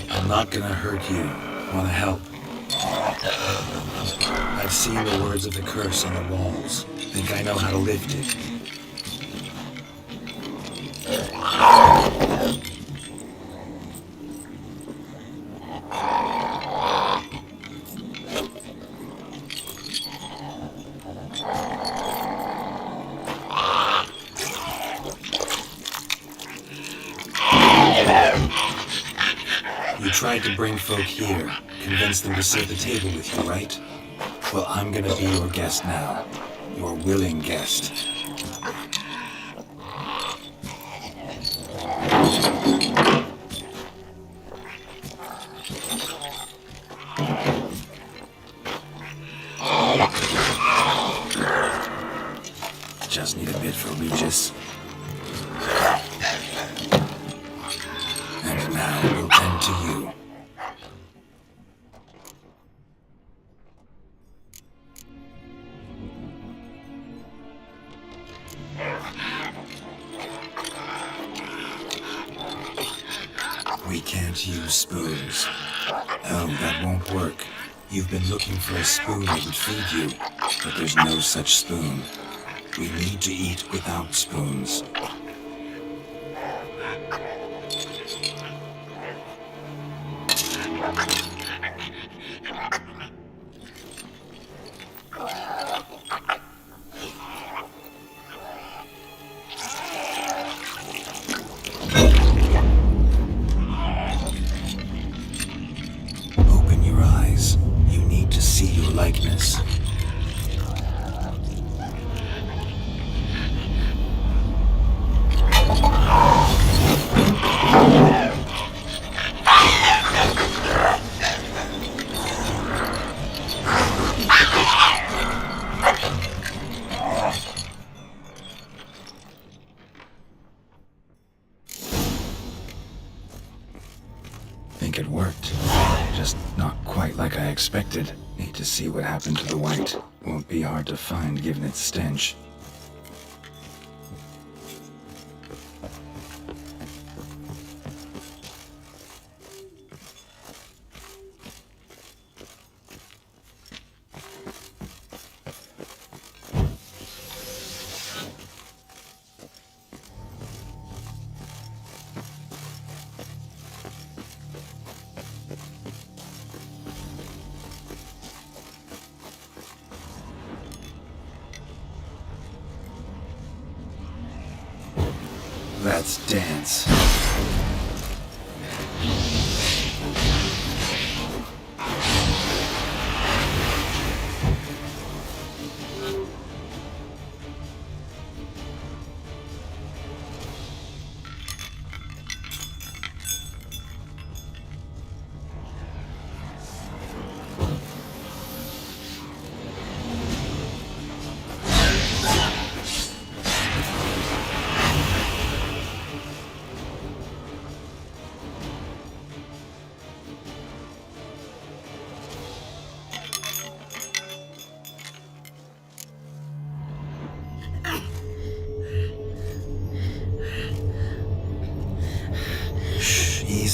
Speaker 2: I'm not gonna hurt you. Wanna help? I've seen the words of the curse on the walls. Think I know how to lift it. You tried to bring folk here, convince them to sit at the table with you, right? Well, I'm gonna be your guest now. Your willing guest. Just need a bit for Regis. And now we'll tend to you. We can't use spoons. Oh, that won't work. You've been looking for a spoon that would feed you, but there's no such spoon. We need to eat without spoons. Open your eyes. You need to see your likeness. Think it worked. Just not quite like I expected. Need to see what happened to the white. Won't be hard to find given its stench. Let's dance.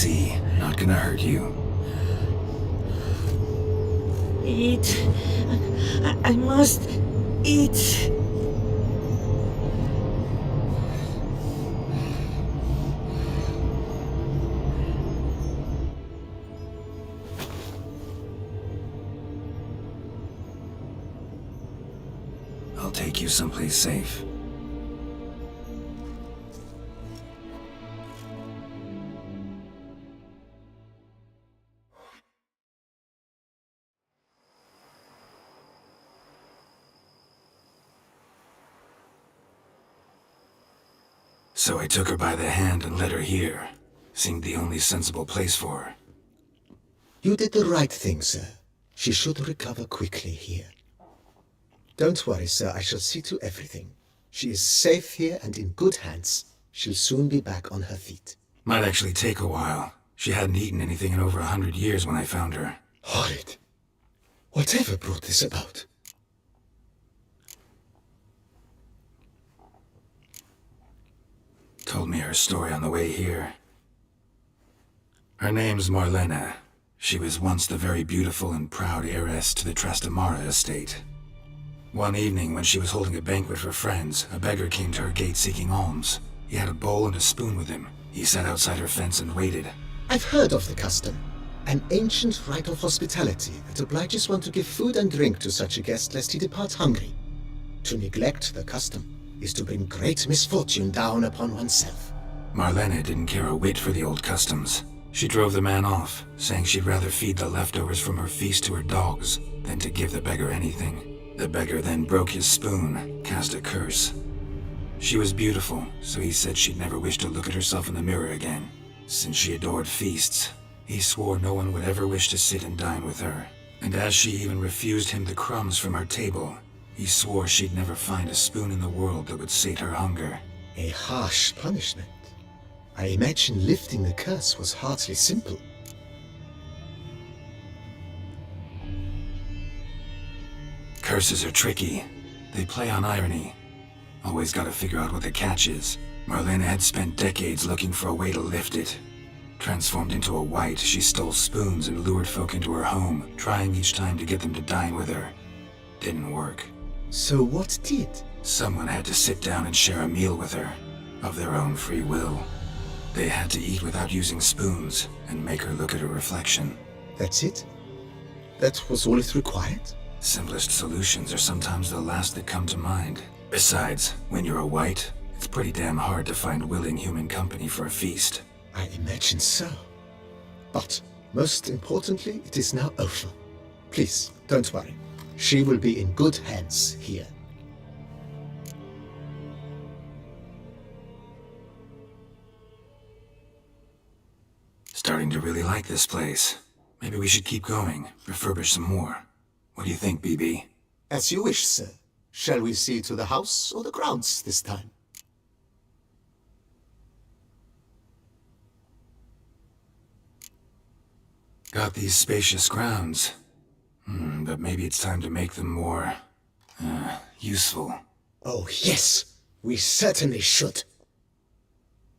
Speaker 2: Easy, not gonna hurt you.
Speaker 10: Eat. I must eat.
Speaker 2: I'll take you someplace safe. So I took her by the hand and led her here. Seemed the only sensible place for her.
Speaker 8: You did the right thing, sir. She should recover quickly here. Don't worry, sir. I shall see to everything. She is safe here and in good hands. She'll soon be back on her feet.
Speaker 2: Might actually take a while. She hadn't eaten anything in over 100 years when I found her.
Speaker 8: Horrid. Whatever brought this about?
Speaker 2: Told me her story on the way here. Her name's Marlena. She was once the very beautiful and proud heiress to the Trastamara estate. One evening, when she was holding a banquet for friends, a beggar came to her gate seeking alms. He had a bowl and a spoon with him. He sat outside her fence and waited.
Speaker 8: I've heard of the custom. An ancient rite of hospitality that obliges one to give food and drink to such a guest lest he depart hungry. To neglect the custom is to bring great misfortune down upon oneself.
Speaker 2: Marlena didn't care a whit for the old customs. She drove the man off, saying she'd rather feed the leftovers from her feast to her dogs than to give the beggar anything. The beggar then broke his spoon, cast a curse. She was beautiful, so he said she'd never wish to look at herself in the mirror again. Since she adored feasts, he swore no one would ever wish to sit and dine with her. And as she even refused him the crumbs from her table, he swore she'd never find a spoon in the world that would sate her hunger.
Speaker 8: A harsh punishment. I imagine lifting the curse was hardly simple.
Speaker 2: Curses are tricky. They play on irony. Always gotta figure out what the catch is. Marlena had spent decades looking for a way to lift it. Transformed into a wight, she stole spoons and lured folk into her home, trying each time to get them to dine with her. Didn't work.
Speaker 8: So what did?
Speaker 2: Someone had to sit down and share a meal with her, of their own free will. They had to eat without using spoons, and make her look at her reflection.
Speaker 8: That's it? That was all it required?
Speaker 2: Simplest solutions are sometimes the last that come to mind. Besides, when you're a wight, it's pretty damn hard to find willing human company for a feast.
Speaker 8: I imagine so. But, most importantly, it is now over. Please, don't worry. She will be in good hands here.
Speaker 2: Starting to really like this place. Maybe we should keep going, refurbish some more. What do you think, BB?
Speaker 8: As you wish, sir. Shall we see to the house or the grounds this time?
Speaker 2: Got these spacious grounds. But maybe it's time to make them more, useful.
Speaker 8: Oh, yes. We certainly should.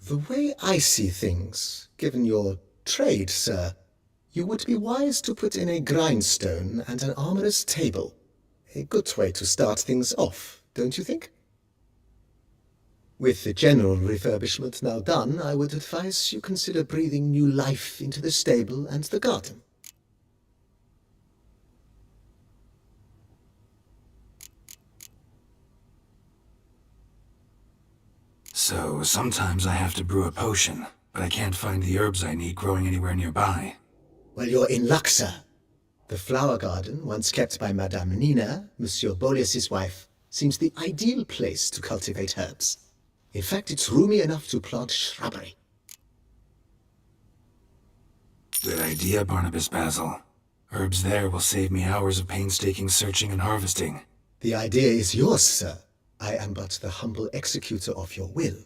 Speaker 8: The way I see things, given your trade, sir, you would be wise to put in a grindstone and an armorer's table. A good way to start things off, don't you think? With the general refurbishment now done, I would advise you consider breathing new life into the stable and the garden.
Speaker 2: So, sometimes I have to brew a potion, but I can't find the herbs I need growing anywhere nearby.
Speaker 8: Well, you're in luck, sir. The flower garden, once kept by Madame Nina, Monsieur Boleus's wife, seems the ideal place to cultivate herbs. In fact, it's roomy enough to plant shrubbery.
Speaker 2: Good idea, Barnabas Basil. Herbs there will save me hours of painstaking searching and harvesting.
Speaker 8: The idea is yours, sir. I am but the humble executor of your will.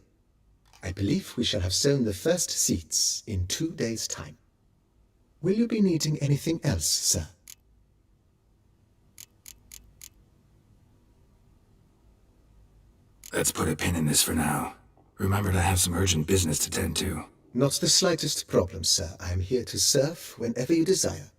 Speaker 8: I believe we shall have sown the first seeds in 2 days' time. Will you be needing anything else, sir?
Speaker 2: Let's put a pin in this for now. Remember to have some urgent business to tend to.
Speaker 8: Not the slightest problem, sir. I am here to serve whenever you desire.